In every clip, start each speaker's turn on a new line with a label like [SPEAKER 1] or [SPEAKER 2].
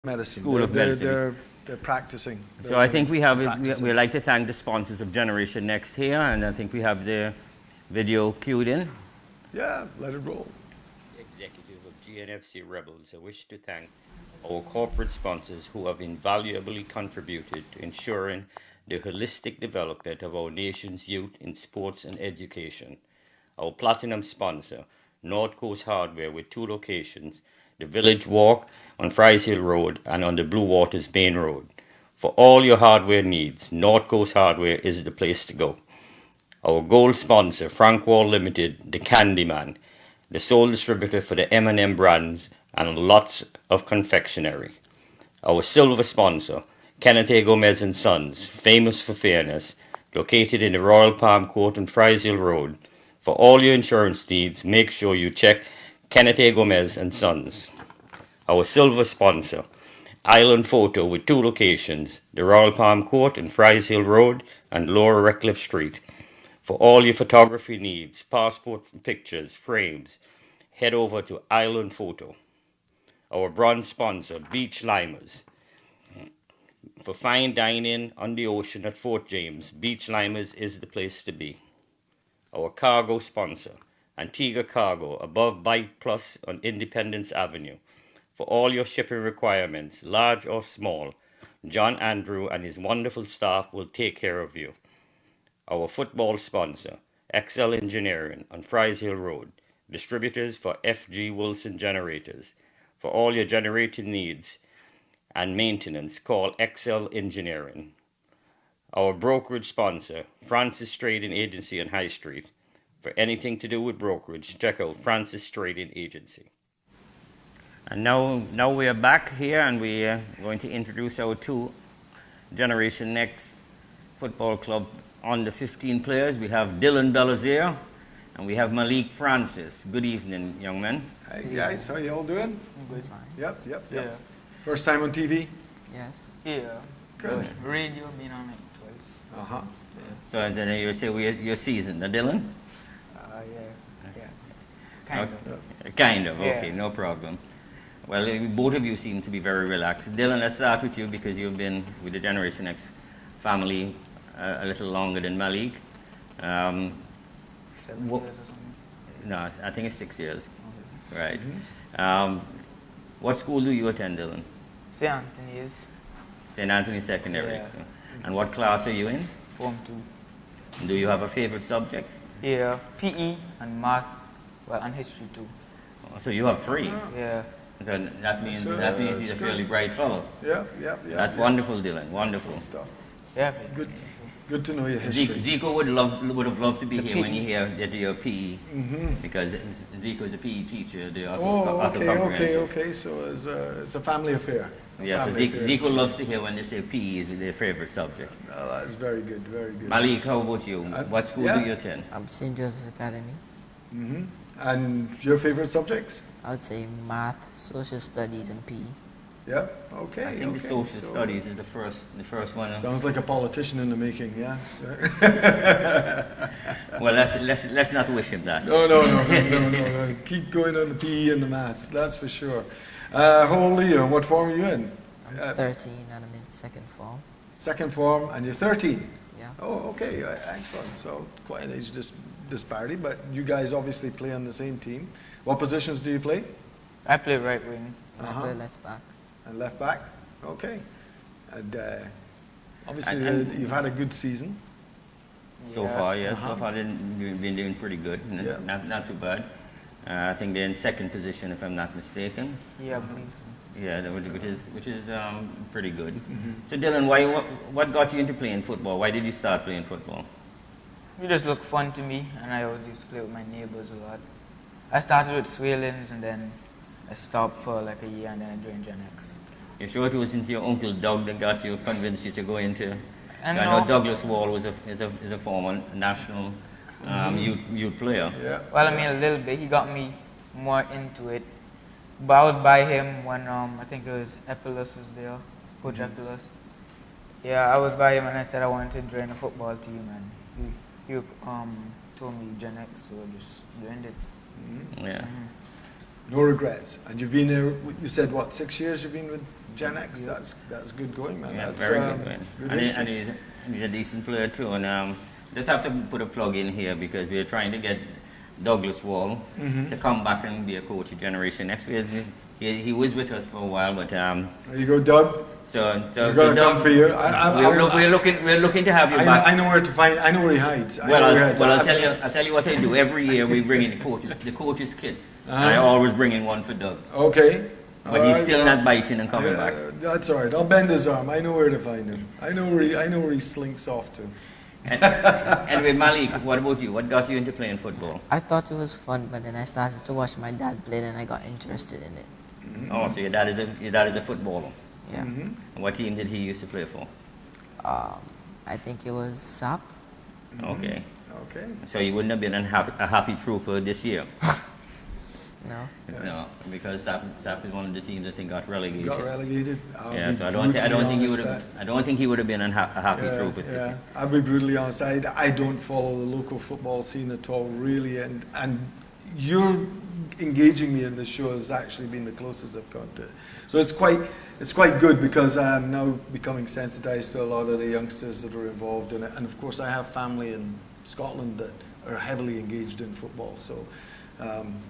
[SPEAKER 1] medicine.
[SPEAKER 2] School of Medicine.
[SPEAKER 1] They're practicing.
[SPEAKER 2] So I think we'd like to thank the sponsors of Generation Next here, and I think we have the video cued in.
[SPEAKER 1] Yeah, let it roll.
[SPEAKER 2] Executive of GNFC Rebels, I wish to thank our corporate sponsors who have invaluably contributed to ensuring the holistic development of our nation's youth in sports and education. Our platinum sponsor, North Coast Hardware, with 2 locations, the Village Walk on Fries Hill Road and on the Blue Waters Main Road. For all your hardware needs, North Coast Hardware is the place to go. Our gold sponsor, Frank Wall Limited, the Candyman, the sole distributor for the M&M brands and lots of confectionery. Our silver sponsor, Kenneth A. Gomez and Sons, famous for fairness, located in the Royal Palm Court on Fries Hill Road. For all your insurance needs, make sure you check Kenneth A. Gomez and Sons. Our silver sponsor, Island Photo, with 2 locations, the Royal Palm Court and Fries Hill Road and Lower Redcliffe Street. For all your photography needs, passport pictures, frames, head over to Island Photo. Our bronze sponsor, Beach Limers. For fine dining on the ocean at Fort James, Beach Limers is the place to be. Our cargo sponsor, Antigua Cargo, above Bike Plus on Independence Avenue. For all your shipping requirements, large or small, John Andrew and his wonderful staff will take care of you. Our football sponsor, Excel Engineering on Fries Hill Road, distributors for FG Wilson Generators. For all your generating needs and maintenance, call Excel Engineering. Our brokerage sponsor, Francis Trading Agency on High Street. For anything to do with brokerage, check out Francis Trading Agency. And now we are back here, and we are going to introduce our 2 Generation Next Football Club under 15 players. We have Dillon Belizaire, and we have Malique Francis. Good evening, young men.
[SPEAKER 1] Hey guys, how you all doing?
[SPEAKER 3] Good.
[SPEAKER 4] Fine.
[SPEAKER 1] Yep.
[SPEAKER 3] Yeah.
[SPEAKER 1] First time on TV?
[SPEAKER 4] Yes.
[SPEAKER 3] Yeah.
[SPEAKER 1] Good.
[SPEAKER 3] Radio, been on it twice.
[SPEAKER 1] Uh-huh.
[SPEAKER 3] Yeah.
[SPEAKER 2] So then you say you're seasoned, Dillon?
[SPEAKER 3] Yeah. Kind of.
[SPEAKER 2] Kind of,
[SPEAKER 3] Yeah.
[SPEAKER 2] okay, no problem. Well, both of you seem to be very relaxed. Dillon, let's start with you because you've been with the Generation X family a little longer than Malique.
[SPEAKER 3] 7
[SPEAKER 2] What-
[SPEAKER 3] years or something.
[SPEAKER 2] No, I think it's 6 years.
[SPEAKER 3] Okay.
[SPEAKER 2] Right.
[SPEAKER 1] Mm-hmm.
[SPEAKER 2] What school do you attend, Dillon?
[SPEAKER 3] St. Anthony's,
[SPEAKER 2] St. Anthony Secondary.
[SPEAKER 3] Yeah.
[SPEAKER 2] And what class are you in?
[SPEAKER 3] Form 2.
[SPEAKER 2] Do you have a favorite subject?
[SPEAKER 3] Yeah. PE and math, well, and history too.
[SPEAKER 2] So you have 3.
[SPEAKER 3] Yeah.
[SPEAKER 2] So that means
[SPEAKER 1] So,
[SPEAKER 2] he's a
[SPEAKER 1] it's
[SPEAKER 2] fairly
[SPEAKER 1] good.
[SPEAKER 2] bright fellow.
[SPEAKER 1] Yeah.
[SPEAKER 2] That's wonderful, Dillon. Wonderful.
[SPEAKER 1] Good stuff.
[SPEAKER 3] Yeah.
[SPEAKER 1] Good. Good to know your history.
[SPEAKER 2] Zico would have loved to be
[SPEAKER 3] The
[SPEAKER 2] here when
[SPEAKER 3] PE.
[SPEAKER 2] you hear that you're PE,
[SPEAKER 1] Mm-hmm.
[SPEAKER 2] because Zico is a PE teacher. The
[SPEAKER 1] Oh,
[SPEAKER 2] auto
[SPEAKER 1] okay.
[SPEAKER 2] comprehensive.
[SPEAKER 1] So it's a family affair.
[SPEAKER 2] Yeah, so
[SPEAKER 1] Family affair.
[SPEAKER 2] Zico loves to hear when they say PE is their favorite subject.
[SPEAKER 1] Oh, that's very good. Very good.
[SPEAKER 2] Malique, how about you? What school
[SPEAKER 1] yeah.
[SPEAKER 2] do you attend?
[SPEAKER 4] I'm St. Joseph's Academy.
[SPEAKER 1] Mm-hmm. And your favorite subjects?
[SPEAKER 4] I would say math, social studies, and PE.
[SPEAKER 1] Yep. Okay.
[SPEAKER 2] I think the
[SPEAKER 1] okay.
[SPEAKER 2] social
[SPEAKER 1] So-
[SPEAKER 2] studies is the first one.
[SPEAKER 1] Sounds like a politician in the making, yes.
[SPEAKER 2] Well, let's not wish him that.
[SPEAKER 1] No. Keep going on the PE and the maths, that's for sure. How old are you and what form are you in?
[SPEAKER 4] I'm 13 and I'm in second form.
[SPEAKER 1] Second form and you're 13?
[SPEAKER 4] Yeah.
[SPEAKER 1] Oh, okay, excellent. So quite an age disparity, but you guys obviously play on the same team. What positions do you play?
[SPEAKER 3] I play right wing.
[SPEAKER 4] And I
[SPEAKER 1] Uh-huh.
[SPEAKER 4] play left back.
[SPEAKER 1] And left back? Okay. And obviously
[SPEAKER 2] And-
[SPEAKER 1] you've had a good season.
[SPEAKER 2] So
[SPEAKER 3] Yeah.
[SPEAKER 2] far, yes.
[SPEAKER 1] Uh-huh.
[SPEAKER 2] So far, they've been doing pretty good.
[SPEAKER 1] Yeah.
[SPEAKER 2] Not too bad. I think they're in second position, if I'm not mistaken.
[SPEAKER 3] Yeah, I believe so.
[SPEAKER 2] Yeah, which is pretty good.
[SPEAKER 1] Mm-hmm.
[SPEAKER 2] So Dillon, what got you into playing football? Why did you start playing football?
[SPEAKER 3] It just looked fun to me, and I always used to play with my neighbors a lot. I started with Swalins, and then I stopped for like a year, and then I joined Gen X.
[SPEAKER 2] You sure it wasn't your uncle Doug that got you, convinced you to go into?
[SPEAKER 3] And
[SPEAKER 2] I know
[SPEAKER 3] no.
[SPEAKER 2] Douglas Wall is a former national youth player.
[SPEAKER 1] Yeah.
[SPEAKER 3] Well, I mean, a little bit. He got me more into it. But I would buy him when I think it was Epilus was there, Coach Epilus. Yeah, I would buy him, and I said I wanted to join a football team, and he told me Gen X, so I just joined it.
[SPEAKER 1] Mm-hmm.
[SPEAKER 2] Yeah.
[SPEAKER 1] No regrets. And you've been there, you said what, 6 years you've been with Gen X? That's good going, man.
[SPEAKER 2] Yeah,
[SPEAKER 1] That's,
[SPEAKER 2] very good, man.
[SPEAKER 1] good
[SPEAKER 2] And,
[SPEAKER 1] history.
[SPEAKER 2] and he's a decent player too. And just have to put a plug in here because we're trying to get Douglas Wall to come back and be a coach of Generation Next. He was with us for a while, but
[SPEAKER 1] There you go, Doug.
[SPEAKER 2] so
[SPEAKER 1] We're gonna
[SPEAKER 2] Doug,
[SPEAKER 1] come for you.
[SPEAKER 2] we're looking to have you back.
[SPEAKER 1] I know where to find. I know where he hides.
[SPEAKER 2] Well, I'll tell you what I do. Every year we bring in the coach's kit. And I always bring in one for Doug.
[SPEAKER 1] Okay.
[SPEAKER 2] But he's still not biting and coming back.
[SPEAKER 1] That's all right. I'll bend his arm. I know where to find him. I know where he slinks off to.
[SPEAKER 2] Anyway, Malique, what about you? What got you into playing football?
[SPEAKER 4] I thought it was fun, but then I started to watch my dad play, and I got interested in it.
[SPEAKER 2] Oh, so your dad is a footballer.
[SPEAKER 4] Yeah.
[SPEAKER 1] Mm-hmm.
[SPEAKER 2] And what team did he used to play for?
[SPEAKER 4] I think it was SAP.
[SPEAKER 2] Okay.
[SPEAKER 1] Okay.
[SPEAKER 2] So you wouldn't have been a happy trooper this year.
[SPEAKER 4] No.
[SPEAKER 2] No, because SAP is one of the teams I think got relegated.
[SPEAKER 1] Got relegated.
[SPEAKER 2] Yeah, so I don't think he would have been a happy trooper.
[SPEAKER 1] Yeah, I'll be brutally honest. I don't follow the local football scene at all, really, and you're engaging me in this show has actually been the closest I've gone to it. So it's quite good because I'm now becoming sensitized to a lot of the youngsters that are involved in it, and of course I have family in Scotland that are heavily engaged in football. So.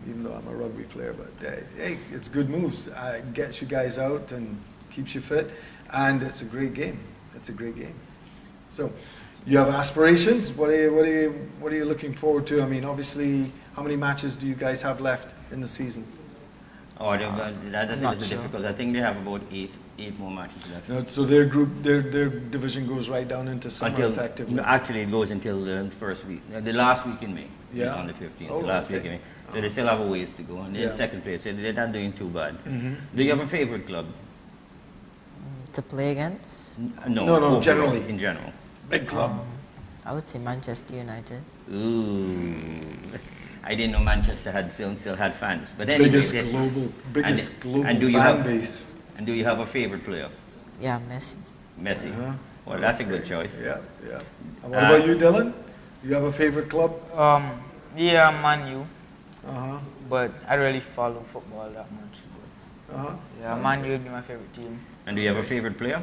[SPEAKER 1] Even though I'm a rugby player, but hey, it's good moves. Gets you guys out and keeps you fit, and it's a great game. It's a great game. So, you have aspirations. What are you looking forward to? I mean, obviously, how many matches do you guys have left in the season?
[SPEAKER 2] Oh, that's a
[SPEAKER 4] Not
[SPEAKER 2] little
[SPEAKER 4] sure.
[SPEAKER 2] difficult. I think they have about eight more matches left.
[SPEAKER 1] No, so their division goes right down into summer, effectively.
[SPEAKER 2] No, actually, it goes until the first week, the last week in May.
[SPEAKER 1] Yeah.
[SPEAKER 2] On the 15th,
[SPEAKER 1] Oh,
[SPEAKER 2] the last
[SPEAKER 1] okay.
[SPEAKER 2] week in May. So they still have a ways to go, and they're in
[SPEAKER 1] Yeah.
[SPEAKER 2] second place. So they're not doing too bad.
[SPEAKER 1] Mm-hmm.
[SPEAKER 2] Do you have a favorite club?
[SPEAKER 4] To play against,
[SPEAKER 2] No,
[SPEAKER 1] No,
[SPEAKER 2] overall,
[SPEAKER 1] generally.
[SPEAKER 2] in general.
[SPEAKER 1] Big club.
[SPEAKER 4] I would say Manchester United.
[SPEAKER 2] Ooh, I didn't know Manchester still had fans, but anyway,
[SPEAKER 1] Biggest global
[SPEAKER 2] and do you
[SPEAKER 1] fan
[SPEAKER 2] have-
[SPEAKER 1] base.
[SPEAKER 2] And do you have a favorite player?
[SPEAKER 4] Yeah, Messi.
[SPEAKER 2] Messi.
[SPEAKER 1] Uh-huh.
[SPEAKER 2] Well, that's a good choice.
[SPEAKER 1] Yeah, yeah. And what about you, Dillon? You have a favorite club?
[SPEAKER 3] Yeah, Man U,
[SPEAKER 1] Uh-huh.
[SPEAKER 3] but I don't really follow football that much.
[SPEAKER 1] Uh-huh.
[SPEAKER 3] Yeah, Man U would be my favorite team.
[SPEAKER 2] And do you have a favorite player?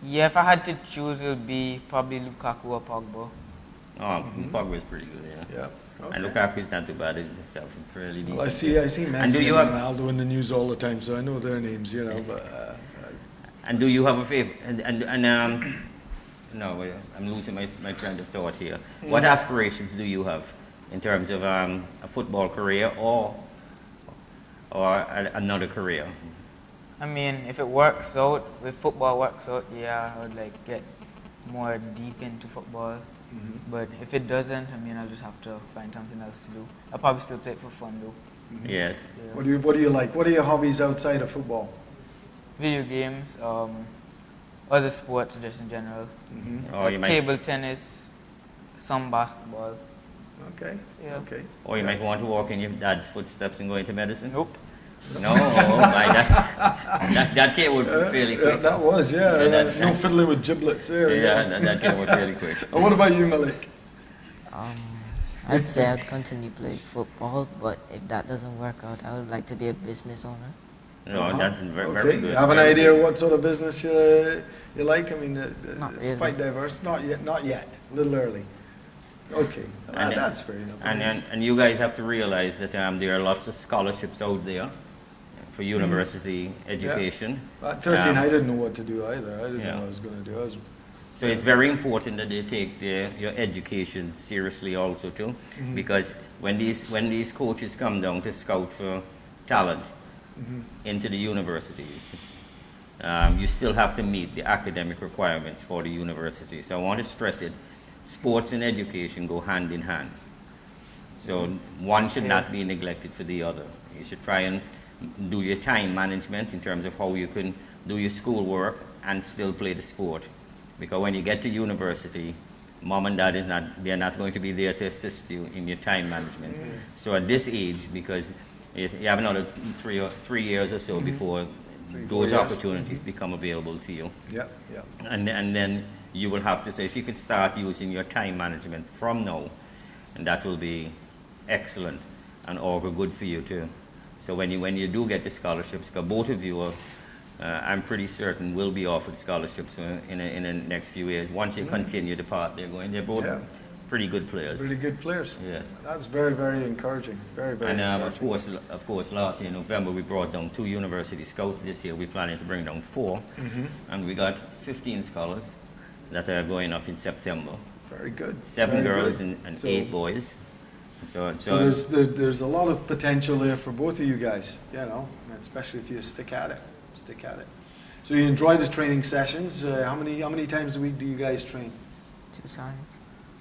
[SPEAKER 3] Yeah, if I had to choose, it would be probably Lukaku or Pogba.
[SPEAKER 2] Oh, Pogba's pretty good, yeah.
[SPEAKER 1] Yeah. Okay.
[SPEAKER 2] And Lukaku's not too bad in himself. It's really decent.
[SPEAKER 1] Well, I see Messi
[SPEAKER 2] And do you
[SPEAKER 1] and
[SPEAKER 2] have-
[SPEAKER 1] Ronaldo in the news all the time, so I know their names, you know. But
[SPEAKER 2] And do you have a favorite? No, I'm losing my train of thought here. What aspirations do you have in terms of a football career or another career?
[SPEAKER 3] I mean, if it works out, if football works out, yeah, I would like get more deep into football. But if it doesn't, I mean, I'll just have to find something else to do. I'll probably still play it for fun though.
[SPEAKER 2] Yes.
[SPEAKER 3] Yeah.
[SPEAKER 1] what do you like? What are your hobbies outside of football?
[SPEAKER 3] Video games, other sports just in general.
[SPEAKER 2] Or
[SPEAKER 3] Like
[SPEAKER 2] you might,
[SPEAKER 3] table tennis, some basketball.
[SPEAKER 1] Okay.
[SPEAKER 3] Yeah.
[SPEAKER 1] Okay.
[SPEAKER 2] or you might want to walk in your dad's footsteps and go into medicine.
[SPEAKER 3] Nope.
[SPEAKER 2] No, that came out fairly
[SPEAKER 1] Yeah,
[SPEAKER 2] quick.
[SPEAKER 1] that was, yeah.
[SPEAKER 2] Yeah, that-
[SPEAKER 1] No fiddling with giblets there.
[SPEAKER 2] Yeah, that came out fairly quick.
[SPEAKER 1] And what about you, Malik?
[SPEAKER 4] I'd say I'd continue playing football, but if that doesn't work out, I would like to be a business owner.
[SPEAKER 2] No, that's very,
[SPEAKER 1] Okay.
[SPEAKER 2] very good.
[SPEAKER 1] You have an
[SPEAKER 2] very
[SPEAKER 1] idea
[SPEAKER 2] good.
[SPEAKER 1] what sort of business you like? I mean,
[SPEAKER 4] Not
[SPEAKER 1] it's
[SPEAKER 4] really.
[SPEAKER 1] quite diverse. Not yet. A little early. Okay.
[SPEAKER 2] And-
[SPEAKER 1] That's fair enough.
[SPEAKER 2] And you guys have to realize that there are lots of scholarships out there for university education.
[SPEAKER 1] At 13,
[SPEAKER 2] Um,
[SPEAKER 1] I didn't know what to do either. I didn't
[SPEAKER 2] yeah.
[SPEAKER 1] know what I was going to do.
[SPEAKER 2] So it's very important that they take your education seriously also too, because when these coaches come down to scout for talent into the universities, you still have to meet the academic requirements for the university. So I want to stress it: sports and education go hand in hand. So one should not be neglected for the other. You should try and do your time management in terms of how you can do your schoolwork and still play the sport. Because when you get to university, mom and dad they're not going to be there to assist you in your time management. So at this age, because you have another 3 years or so before
[SPEAKER 1] 3, 4
[SPEAKER 2] those
[SPEAKER 1] years.
[SPEAKER 2] opportunities become available to you.
[SPEAKER 1] Yeah, yeah.
[SPEAKER 2] And then you will have to say, if you could start using your time management from now, and that will be excellent and all good for you to So when you do get the scholarships, because both of you are, I'm pretty certain will be offered scholarships in the next few years. Once you continue the path they're going, they're both pretty good players.
[SPEAKER 1] Really good players.
[SPEAKER 2] Yes.
[SPEAKER 1] That's very, very encouraging. Very, very
[SPEAKER 2] And
[SPEAKER 1] encouraging.
[SPEAKER 2] of course, last year in November we brought down 2 university scouts. This year we're planning to bring down 4, and we got 15 scholars that are going up in September.
[SPEAKER 1] Very good.
[SPEAKER 2] 7
[SPEAKER 1] Very
[SPEAKER 2] girls
[SPEAKER 1] good.
[SPEAKER 2] and
[SPEAKER 1] So-
[SPEAKER 2] 8 boys. So
[SPEAKER 1] there's a lot of potential there for both of you guys, you know, especially if you stick at it. Stick at it. So you enjoy the training sessions. How many times a week do you guys train?
[SPEAKER 4] 2 times.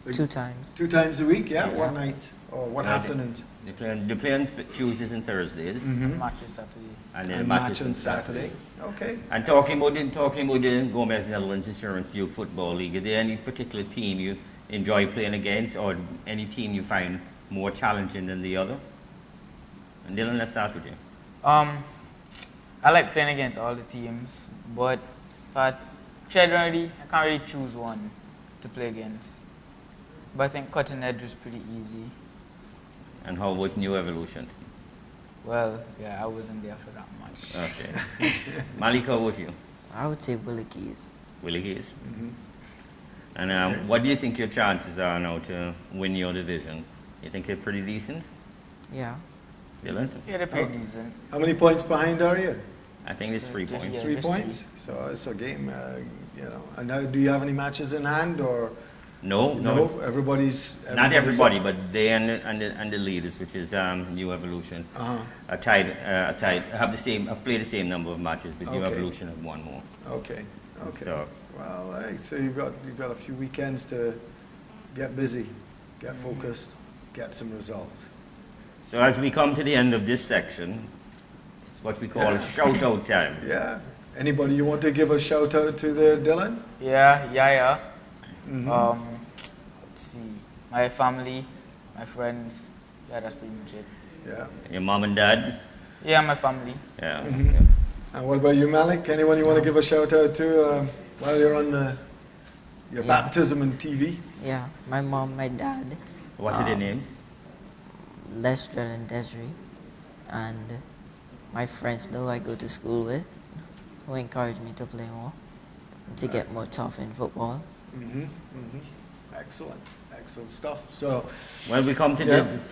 [SPEAKER 1] Like
[SPEAKER 4] 2 times.
[SPEAKER 1] 2 times a week, yeah?
[SPEAKER 4] Yeah.
[SPEAKER 1] What night or what
[SPEAKER 2] Yeah,
[SPEAKER 1] afternoons?
[SPEAKER 2] They play on Tuesdays and Thursdays,
[SPEAKER 3] Matches Saturday.
[SPEAKER 2] and then
[SPEAKER 1] And
[SPEAKER 2] matches
[SPEAKER 1] match on Saturday. Okay.
[SPEAKER 2] And talking about the Gomez Netherlands Insurance Youth Football League, is there any particular team you enjoy playing against, or any team you find more challenging than the other? And Dillon, let's start with you.
[SPEAKER 3] I like playing against all the teams, but generally I can't really choose one to play against. But I think Cutting Edge was pretty easy.
[SPEAKER 2] And how about New Evolution?
[SPEAKER 3] Well, yeah, I wasn't there for that much.
[SPEAKER 2] Okay. Malique, how about you?
[SPEAKER 4] I would say Willies.
[SPEAKER 2] Willie Gaze. And what do you think your chances are now to win your division? You think they're pretty decent,
[SPEAKER 4] Yeah.
[SPEAKER 2] Dillon?
[SPEAKER 3] Yeah, they're pretty decent.
[SPEAKER 1] How many points behind are you?
[SPEAKER 2] I think it's 3
[SPEAKER 3] Just-
[SPEAKER 2] points.
[SPEAKER 3] yeah.
[SPEAKER 1] 3
[SPEAKER 3] just
[SPEAKER 1] points. So it's a game, you know. And now, do you have any matches in hand or?
[SPEAKER 2] No, it's
[SPEAKER 1] Everybody's.
[SPEAKER 2] not everybody,
[SPEAKER 1] up?
[SPEAKER 2] but they and the leaders, which is New Evolution,
[SPEAKER 1] Uh-huh.
[SPEAKER 2] are tied. Have played the same number of matches, but New
[SPEAKER 1] Okay.
[SPEAKER 2] Evolution have 1 more.
[SPEAKER 1] Okay. Okay.
[SPEAKER 2] So
[SPEAKER 1] Well, hey, so you've got a few weekends to get busy, get focused, get some results.
[SPEAKER 2] So as we come to the end of this section, it's what we call a shout-out time.
[SPEAKER 1] Yeah. Anybody you want to give a shout out to there, Dillon?
[SPEAKER 3] Yeah.
[SPEAKER 1] Mhm.
[SPEAKER 3] Let's see. My family, my friends. Yeah, that's pretty much it.
[SPEAKER 1] Yeah.
[SPEAKER 2] Your mom and dad.
[SPEAKER 3] Yeah, my family.
[SPEAKER 2] Yeah.
[SPEAKER 1] And what about you, Malik? Anyone you want to give a shout out to while you're on your baptism on TV?
[SPEAKER 4] Yeah. My mom, my dad,
[SPEAKER 2] What are their names?
[SPEAKER 4] Lester and Desiree, and my friends though I go to school with, who encourage me to play more, and to get more tough in football.
[SPEAKER 1] Excellent. Excellent stuff. So,
[SPEAKER 2] Well, we come to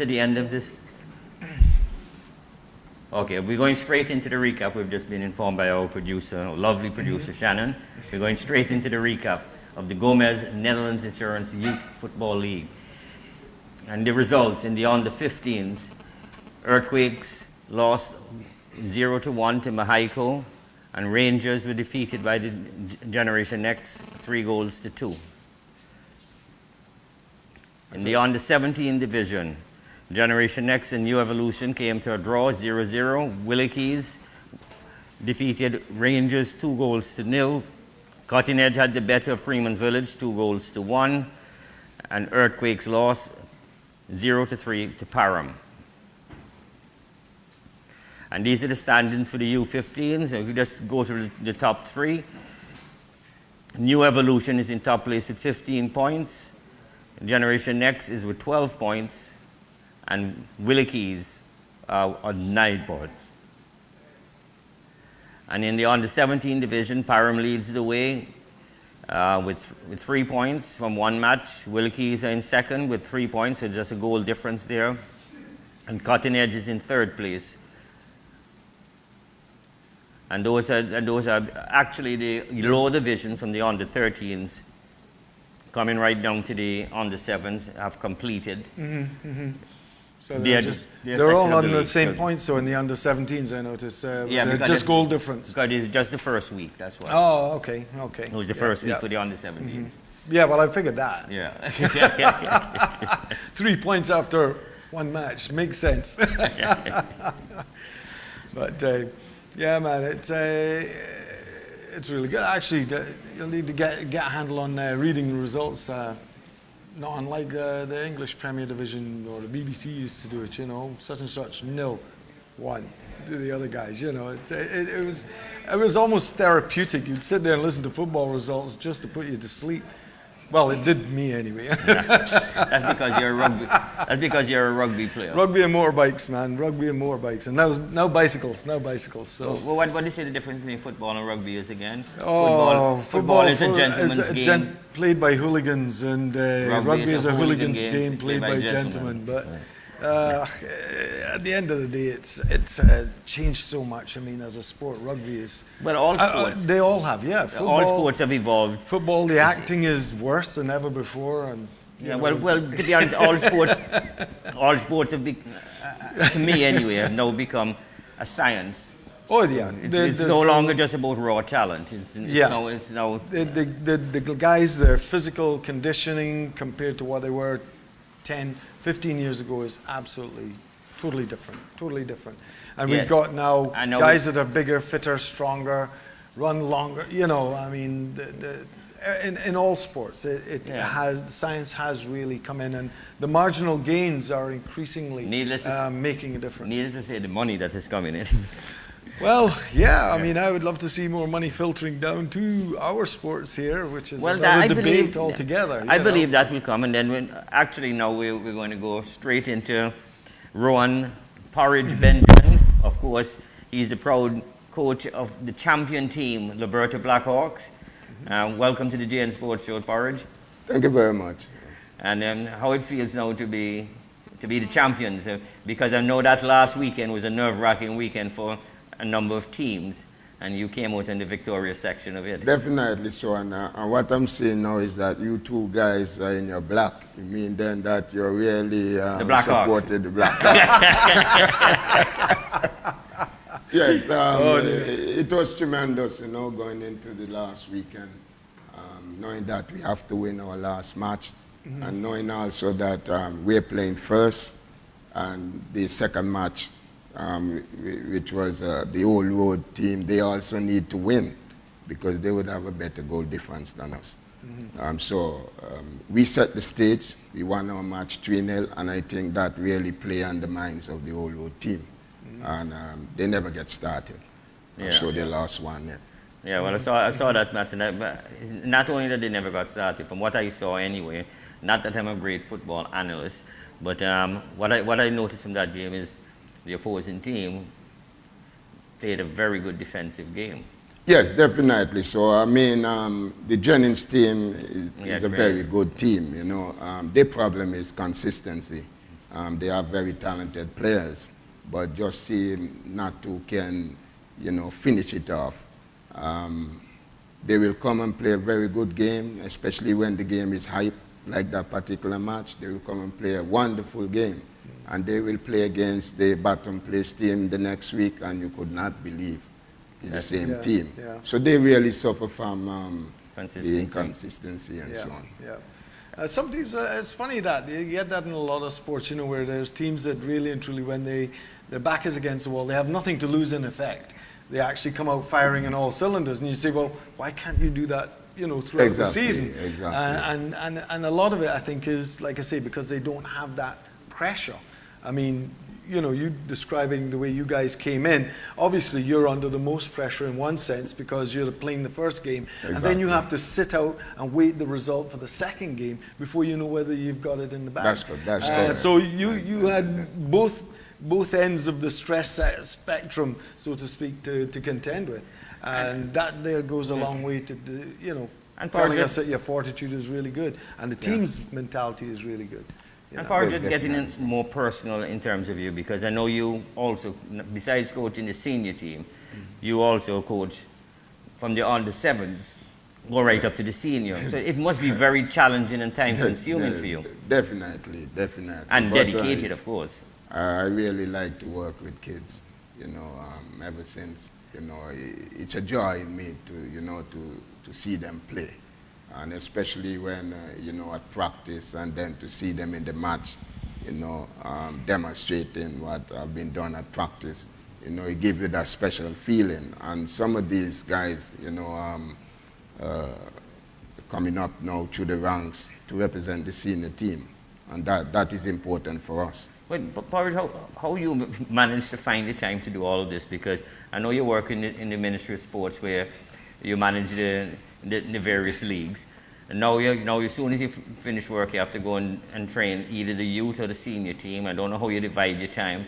[SPEAKER 2] the end of this. Okay, we're going straight into the recap. We've just been informed by our producer, our lovely producer Shannon. We're going straight into the recap of the Gomez Netherlands Insurance Youth Football League. And the results in the under-15s, Earthquakes lost 0-1 to Malique, and Rangers were defeated by the Generation X 3-2. In the under-17 division, Generation X and New Evolution came to a draw 0-0. Willies defeated Rangers 2-0. Cutting Edge had the better of Freeman Village 2-1. And Earthquakes lost 0-3 to Parham. And these are the standings for the U15s. If we just go through the top 3. New Evolution is in top place with 15 points. Generation X is with 12 points. And Willies on 9 points. And in the under-17 division, Parham leads the way with 3 points from 1 match. Willies are in second with 3 points, so just a goal difference there. And Cutting Edge is in 3rd place. And those are actually the lower division from the under-13s, coming right down to the under-7s, have completed.
[SPEAKER 1] so
[SPEAKER 2] They're
[SPEAKER 1] they're all
[SPEAKER 2] section of
[SPEAKER 1] on
[SPEAKER 2] the
[SPEAKER 1] the
[SPEAKER 2] league,
[SPEAKER 1] same
[SPEAKER 2] so-
[SPEAKER 1] points. So in the under-17s, I noticed
[SPEAKER 2] Yeah,
[SPEAKER 1] they're
[SPEAKER 2] because
[SPEAKER 1] just
[SPEAKER 2] it's-
[SPEAKER 1] goal difference.
[SPEAKER 2] Because it's just the first week, that's why.
[SPEAKER 1] Oh, okay.
[SPEAKER 2] It was the first week for the under-17s.
[SPEAKER 1] Yeah, well, I figured that.
[SPEAKER 2] Yeah.
[SPEAKER 1] 3 points after 1 match makes sense. But yeah, man, it's really good. Actually, you'll need to get a handle on reading the results. Not unlike the English Premier Division or the BBC used to do it. You know, such and such 0-1 to the other guys. You know, it was almost therapeutic. You'd sit there and listen to football results just to put you to sleep. Well, it did me anyway.
[SPEAKER 2] That's because you're a rugby. That's because you're a rugby player.
[SPEAKER 1] Rugby and motorbikes, man. Rugby and motorbikes. And now bicycles. Now bicycles. So.
[SPEAKER 2] Well, what do you say the difference between football and rugby is again?
[SPEAKER 1] Oh,
[SPEAKER 2] football is a gentleman's game.
[SPEAKER 1] Played by hooligans, and rugby is a hooligan's game played by gentlemen. But at the end of the day, it's changed so much. I mean, as a sport, rugby is.
[SPEAKER 2] Well, all sports.
[SPEAKER 1] They all have, yeah. Football,
[SPEAKER 2] all sports have evolved.
[SPEAKER 1] Football, the acting is worse than ever before, and.
[SPEAKER 2] Yeah, well, to be honest, all sports have, to me anyway, have now become a science.
[SPEAKER 1] Oh yeah,
[SPEAKER 2] it's no longer just about raw talent. It's now.
[SPEAKER 1] The guys, their physical conditioning compared to what they were 10, 15 years ago is absolutely, totally different. And we've got now guys that are bigger, fitter, stronger, run longer. You know, I mean, in all sports, science has really come in, and the marginal gains are increasingly making a difference.
[SPEAKER 2] Needless to say, the money that is coming in.
[SPEAKER 1] Well, yeah, I mean, I would love to see more money filtering down to our sports here, which is another debate altogether.
[SPEAKER 2] I believe that will come, and then now we're going to go straight into Rowan, Porridge, Benjamin. Of course, he's the proud coach of the champion team, Liberta Blackhawks. Welcome to the JN Sports Show, Porridge.
[SPEAKER 5] Thank you very much.
[SPEAKER 2] And how it feels now to be the champions, because I know that last weekend was a nerve-wracking weekend for a number of teams, and you came out in the victorious section of it.
[SPEAKER 5] Definitely so, and what I'm saying now is that you two guys are in your black. You mean then that you're really supported the Blackhawks. Yes, it was tremendous, going into the last weekend, knowing that we have to win our last match, and knowing also that we're playing first, and the second match, which was the Old Road team, they also need to win because they would have a better goal difference than us. We set the stage. We won our match 3-0, and I think that really played on the minds of the Old Road team. And they never get started. So they lost 1-0.
[SPEAKER 2] Yeah, well, I saw that match, and not only that they never got started, from what I saw anyway, not that I'm a great football analyst, but what I noticed from that game is the opposing team played a very good defensive game.
[SPEAKER 5] Yes, definitely. So, I mean, the Jennings team is a very good team, Their problem is consistency. They are very talented players, but just seem not to can, finish it off. They will come and play a very good game, especially when the game is hype, like that particular match. They will come and play a wonderful game. And they will play against the bottom place team the next week, and you could not believe it's the same team. Yeah. So they really suffer from the inconsistency and so on.
[SPEAKER 1] Yeah. Some teams, it's funny that you get that in a lot of sports, where there's teams that really and truly, when their back is against the wall, they have nothing to lose in effect. They actually come out firing on all cylinders, and you say, well, why can't you do that, throughout the season?
[SPEAKER 5] Exactly.
[SPEAKER 1] And a lot of it, I think, is, like I say, because they don't have that pressure. I mean, you describing the way you guys came in, obviously you're under the most pressure in one sense because you're playing the first game, and then you have to sit out and wait the result for the second game before you know whether you've got it in the bag.
[SPEAKER 5] That's good. That's good.
[SPEAKER 1] So you had both ends of the stress spectrum, so to speak, to contend with, and that there goes a long way to and telling us that your fortitude is really good, and the team's mentality is really good.
[SPEAKER 2] And Porridge, just getting in more personal in terms of you, because I know you also, besides coaching the senior team, you also coach from the under-7s, go right up to the senior. So it must be very challenging and time-consuming for you.
[SPEAKER 5] Definitely.
[SPEAKER 2] And dedicated, of course.
[SPEAKER 5] I really like to work with kids, ever since, it's a joy in me to see them play. And especially when, at practice, and then to see them in the match, demonstrating what have been done at practice, it gives you that special feeling. And some of these guys, coming up now through the ranks to represent the senior team. And that is important for us.
[SPEAKER 2] But Porridge, how you manage to find the time to do all of this? Because I know you work in the Ministry of Sports where you manage the various leagues. And now as soon as you finish work, you have to go and train either the youth or the senior team. I don't know how you divide your time.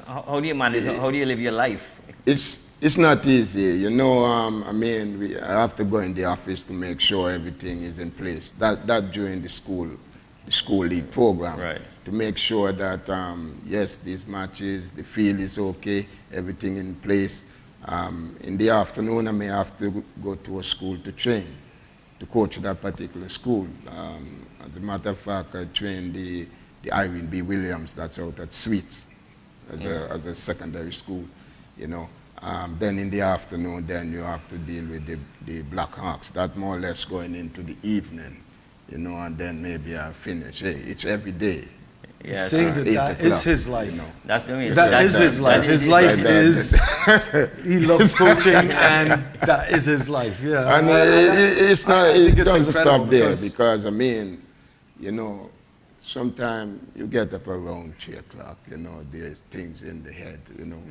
[SPEAKER 2] How do you manage? How do you live your life?
[SPEAKER 5] It's not easy, you know. I mean, I have to go in the office to make sure everything is in place. That during the school league program,
[SPEAKER 2] Right.
[SPEAKER 5] to make sure that yes, these matches, the field is okay, everything in place. In the afternoon, I may have to go to a school to train, to coach that particular school. As a matter of fact, I trained the Irene B. Williams, that's out at Sweets, as a secondary school, you know. Then in the afternoon, then you have to deal with the Blackhawks. That more or less going into the evening, you know, and then maybe I finish. Hey, it's every day.
[SPEAKER 2] Yes.
[SPEAKER 1] Saying that
[SPEAKER 5] 8
[SPEAKER 1] that
[SPEAKER 5] o'clock,
[SPEAKER 1] is his life.
[SPEAKER 5] you know.
[SPEAKER 2] That's I mean,
[SPEAKER 1] That is his life. His life is, he loves coaching, and that is his life. Yeah.
[SPEAKER 5] And it's not.
[SPEAKER 1] I think
[SPEAKER 5] It
[SPEAKER 1] it's
[SPEAKER 5] doesn't
[SPEAKER 1] incredible
[SPEAKER 5] stop there
[SPEAKER 1] because-
[SPEAKER 5] because I mean, you know, sometimes you get up around 3 o'clock. You know, there's things in the head. You know,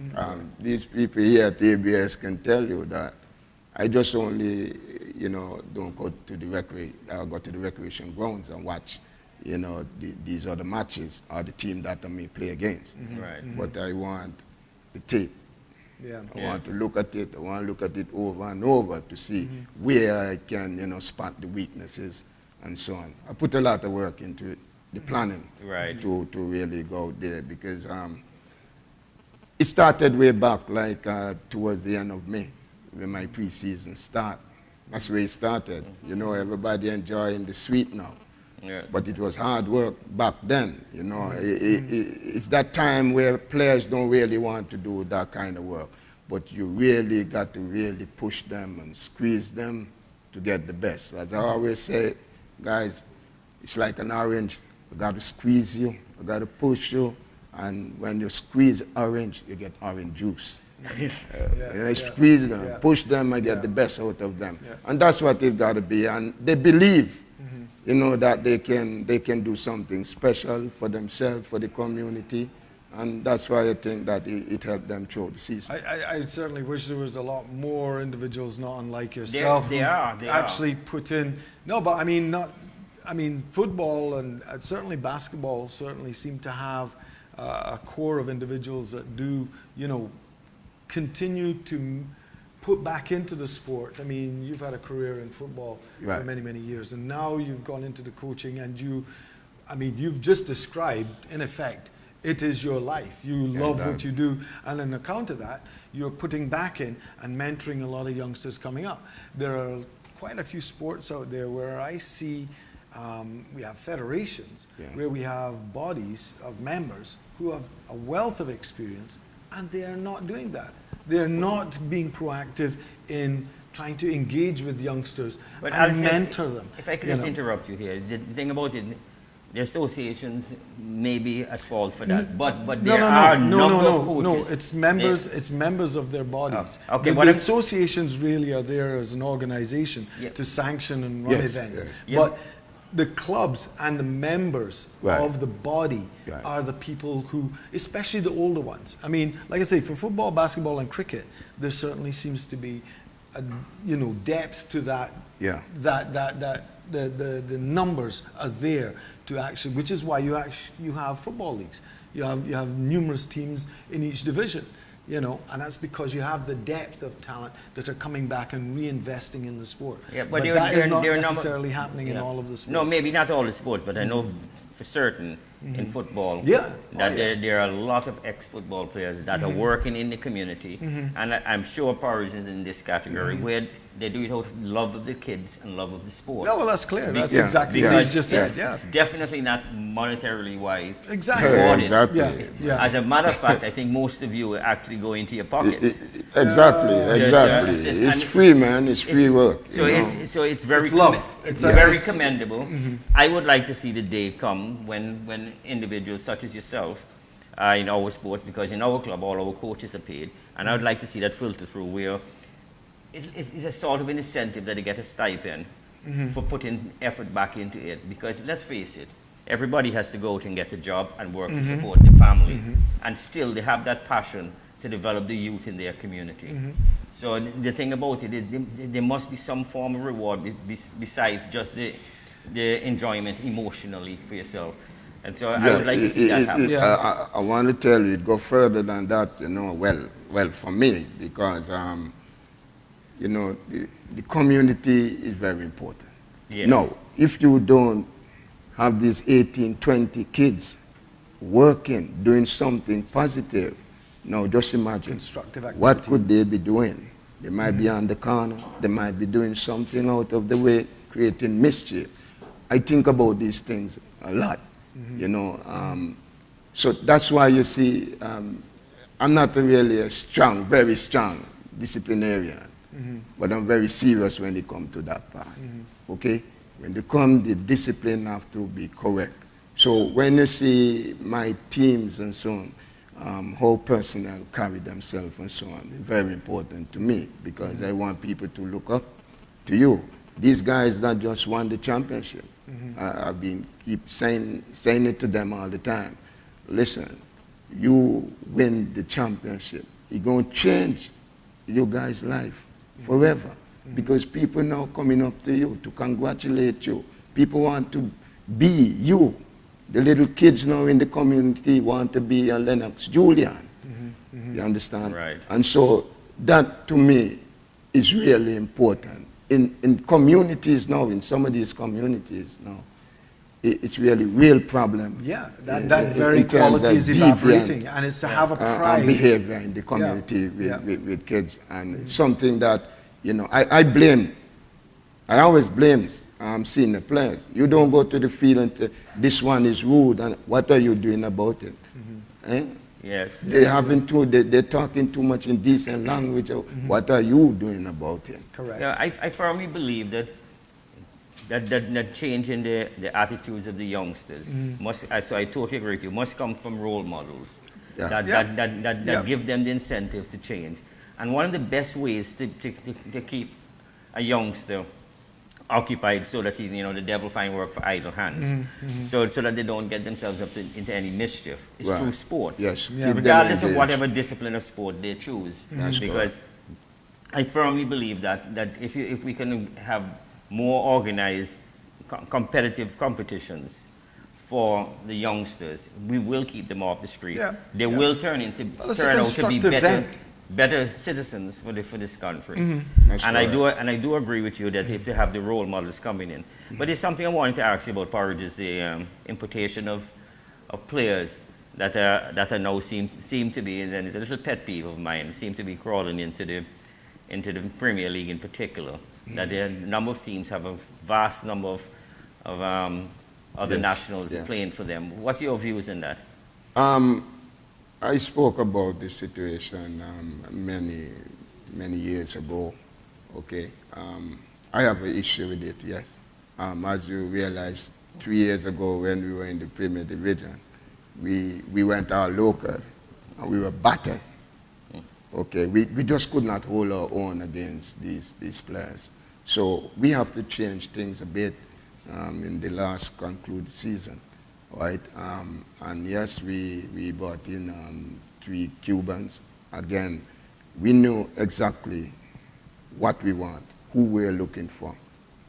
[SPEAKER 5] these people here at ABS can tell you that I just only, you know, don't go to the go to the recreation grounds and watch, you know, these other matches or the team that I may play against.
[SPEAKER 2] Right.
[SPEAKER 5] But I want the tape.
[SPEAKER 1] Yeah.
[SPEAKER 5] I want to look at it. I want to look at it over and over to see where I can, you know, spot the weaknesses and so on. I put a lot of work into it, the planning,
[SPEAKER 2] Right.
[SPEAKER 5] to really go out there because it started way back, like towards the end of May, when my preseason start. That's where it started. You know, everybody enjoying the sweet now.
[SPEAKER 2] Yes.
[SPEAKER 5] But it was hard work back then, you know. It's that time where players don't really want to do that kind of work. But you really got to really push them and squeeze them to get the best. As I always say, guys, it's like an orange. I got to squeeze you, I got to push you, and when you squeeze orange, you get orange juice. And I squeeze them, push them, I get the best out of them.
[SPEAKER 1] Yeah.
[SPEAKER 5] And that's what it got to be. And they believe, you know, that they can do something special for themselves, for the community. And that's why I think that it helped them through the season.
[SPEAKER 1] I certainly wish there was a lot more individuals not unlike yourself
[SPEAKER 2] They
[SPEAKER 1] who
[SPEAKER 2] are.
[SPEAKER 1] actually put in. No, but I mean football and certainly basketball certainly seem to have a core of individuals that do, you know, continue to put back into the sport. I mean, you've had a career in football for
[SPEAKER 5] Right.
[SPEAKER 1] many, many years, and now you've gone into the coaching, and you've just described, in effect, it is your life. You love what you do, and on account of that, you're putting back in and mentoring a lot of youngsters coming up. There are quite a few sports out there where I see we have federations where we have bodies of members who have a wealth of experience, and they are not doing that. They're not being proactive in trying to engage with youngsters
[SPEAKER 2] But
[SPEAKER 1] and
[SPEAKER 2] I'll say,
[SPEAKER 1] mentor them.
[SPEAKER 2] If I could
[SPEAKER 1] you
[SPEAKER 2] just
[SPEAKER 1] know.
[SPEAKER 2] interrupt you here, the thing about it, the associations may be at fault for that, but there are a number of coaches.
[SPEAKER 1] No, it's members. It's members of their bodies.
[SPEAKER 2] Oh, okay,
[SPEAKER 1] The
[SPEAKER 2] what if-
[SPEAKER 1] associations really are there as an organization
[SPEAKER 2] Yeah.
[SPEAKER 1] to sanction and run
[SPEAKER 5] Yes,
[SPEAKER 1] events.
[SPEAKER 5] yes.
[SPEAKER 2] Yeah.
[SPEAKER 1] But the clubs and the members
[SPEAKER 5] Right.
[SPEAKER 1] of the body
[SPEAKER 5] Right.
[SPEAKER 1] are the people who, especially the older ones. I mean, like I say, for football, basketball, and cricket, there certainly seems to be, a, you know, depth to that.
[SPEAKER 5] Yeah.
[SPEAKER 1] The numbers are there to actually, which is why you have football leagues. You have numerous teams in each division, you know, and that's because you have the depth of talent that are coming back and reinvesting in the sport.
[SPEAKER 2] Yeah,
[SPEAKER 1] but
[SPEAKER 2] there-
[SPEAKER 1] that is
[SPEAKER 2] there-
[SPEAKER 1] not
[SPEAKER 2] there are
[SPEAKER 1] necessarily happening in
[SPEAKER 2] Yeah.
[SPEAKER 1] all of the sports.
[SPEAKER 2] No, maybe not all the sports, but I know for certain in football
[SPEAKER 1] Yeah.
[SPEAKER 2] that
[SPEAKER 1] Oh, yeah.
[SPEAKER 2] there are a lot of ex-football players that are working in the community, and I'm sure Porridge is in this category where they do it out of love of the kids and love of the sport.
[SPEAKER 1] No, well, that's clear. That's
[SPEAKER 5] Yeah.
[SPEAKER 1] exactly what
[SPEAKER 2] Because
[SPEAKER 1] he's just said. Yeah.
[SPEAKER 2] it's definitely not monetarily wise.
[SPEAKER 1] Exactly.
[SPEAKER 2] rewarded.
[SPEAKER 5] Exactly.
[SPEAKER 1] Yeah. Yeah.
[SPEAKER 2] As a matter of fact, I think most of you actually go into your pockets.
[SPEAKER 5] Exactly.
[SPEAKER 2] and
[SPEAKER 5] It's free, man. It's free work.
[SPEAKER 2] So
[SPEAKER 5] you know.
[SPEAKER 2] it's very
[SPEAKER 1] It's love.
[SPEAKER 2] It's
[SPEAKER 1] It's-
[SPEAKER 2] very
[SPEAKER 1] it's-
[SPEAKER 2] commendable. I would like to see the day come when individuals such as yourself are in our sports, because in our club all our coaches are paid, and I would like to see that filter through where it's a sort of an incentive that they get a stipend for putting effort back into it. Because let's face it, everybody has to go out and get a job and work to support the family, and still they have that passion to develop the youth in their community. So the thing about it is there must be some form of reward besides just the enjoyment emotionally for yourself. And so I would like to see that happen.
[SPEAKER 5] I want to tell you, it go further than that, you know, well for me, because, you know, the community is very important.
[SPEAKER 2] Yes.
[SPEAKER 5] Now, if you don't have these 18, 20 kids working, doing something positive, now just imagine,
[SPEAKER 1] Constructive activity.
[SPEAKER 5] what could they be doing? They might be on the corner, they might be doing something out of the way, creating mischief. I think about these things a lot, you know. So that's why you see, I'm not really a very strong disciplinarian, but I'm very serious when it comes to that part, okay? When they come, the discipline have to be correct. So when you see my teams and so on, how personnel carry themselves and so on, it's very important to me, because I want people to look up to you. These guys that just won the championship, I've been keep saying it to them all the time. Listen, you win the championship, it's going to change your guys' life forever, because people now coming up to you to congratulate you. People want to be you. The little kids now in the community want to be a Lennox Julian. You understand?
[SPEAKER 2] Right.
[SPEAKER 5] And so that to me is really important. In communities now, in some of these communities now, it's really real problem.
[SPEAKER 1] Yeah, that very
[SPEAKER 5] in terms
[SPEAKER 1] quality is
[SPEAKER 5] of
[SPEAKER 1] evaporating,
[SPEAKER 5] deviant,
[SPEAKER 1] and it's to have a pride.
[SPEAKER 5] behavior in the community
[SPEAKER 1] Yeah.
[SPEAKER 5] with kids, and it's something that, you know, I always blame senior players. You don't go to the field and say, this one is rude, and what are you doing about it? Eh?
[SPEAKER 2] Yes.
[SPEAKER 5] They're talking too much indecent language. What are you doing about it?
[SPEAKER 1] Correct.
[SPEAKER 2] Yeah, I firmly believe that change in the attitudes of the youngsters must, so I totally agree with you, must come from role models
[SPEAKER 5] Yeah.
[SPEAKER 2] that give them the incentive to change. And one of the best ways to keep a youngster occupied, so that the devil find work for idle hands, so that they don't get themselves up into any mischief, is
[SPEAKER 5] Right.
[SPEAKER 2] through sports.
[SPEAKER 5] Yes.
[SPEAKER 1] Yeah.
[SPEAKER 5] Keep them
[SPEAKER 2] Regardless of
[SPEAKER 5] engaged.
[SPEAKER 2] whatever discipline of sport they choose.
[SPEAKER 5] That's
[SPEAKER 2] Because I firmly believe that if we can have more organized competitive competitions for the youngsters, we will keep them off the street.
[SPEAKER 1] Yeah.
[SPEAKER 2] They
[SPEAKER 1] Yeah.
[SPEAKER 2] will turn
[SPEAKER 1] Well, it's a
[SPEAKER 2] out to be
[SPEAKER 1] constructive
[SPEAKER 2] better citizens for this country.
[SPEAKER 5] That's
[SPEAKER 2] And
[SPEAKER 5] correct.
[SPEAKER 2] I do agree with you that if they have the role models coming in. But there's something I wanted to ask you about, Porridge, is the importation of players that are now seem to be, and it's a little pet peeve of mine, seem to be crawling into the Premier League in particular. That a number of teams have a vast number of other
[SPEAKER 5] Yes,
[SPEAKER 2] nationals
[SPEAKER 5] yes.
[SPEAKER 2] playing for them. What's your views on that?
[SPEAKER 5] I spoke about this situation many years ago. Okay, I have an issue with it. Yes, as you realized, 3 years ago when we were in the Premier Division, we went all local and we were battered. Okay, we just could not hold our own against these players. So we have to change things a bit in the last concluded season, right? And yes, we brought in 3 Cubans. Again, we knew exactly what we want, who we're looking for.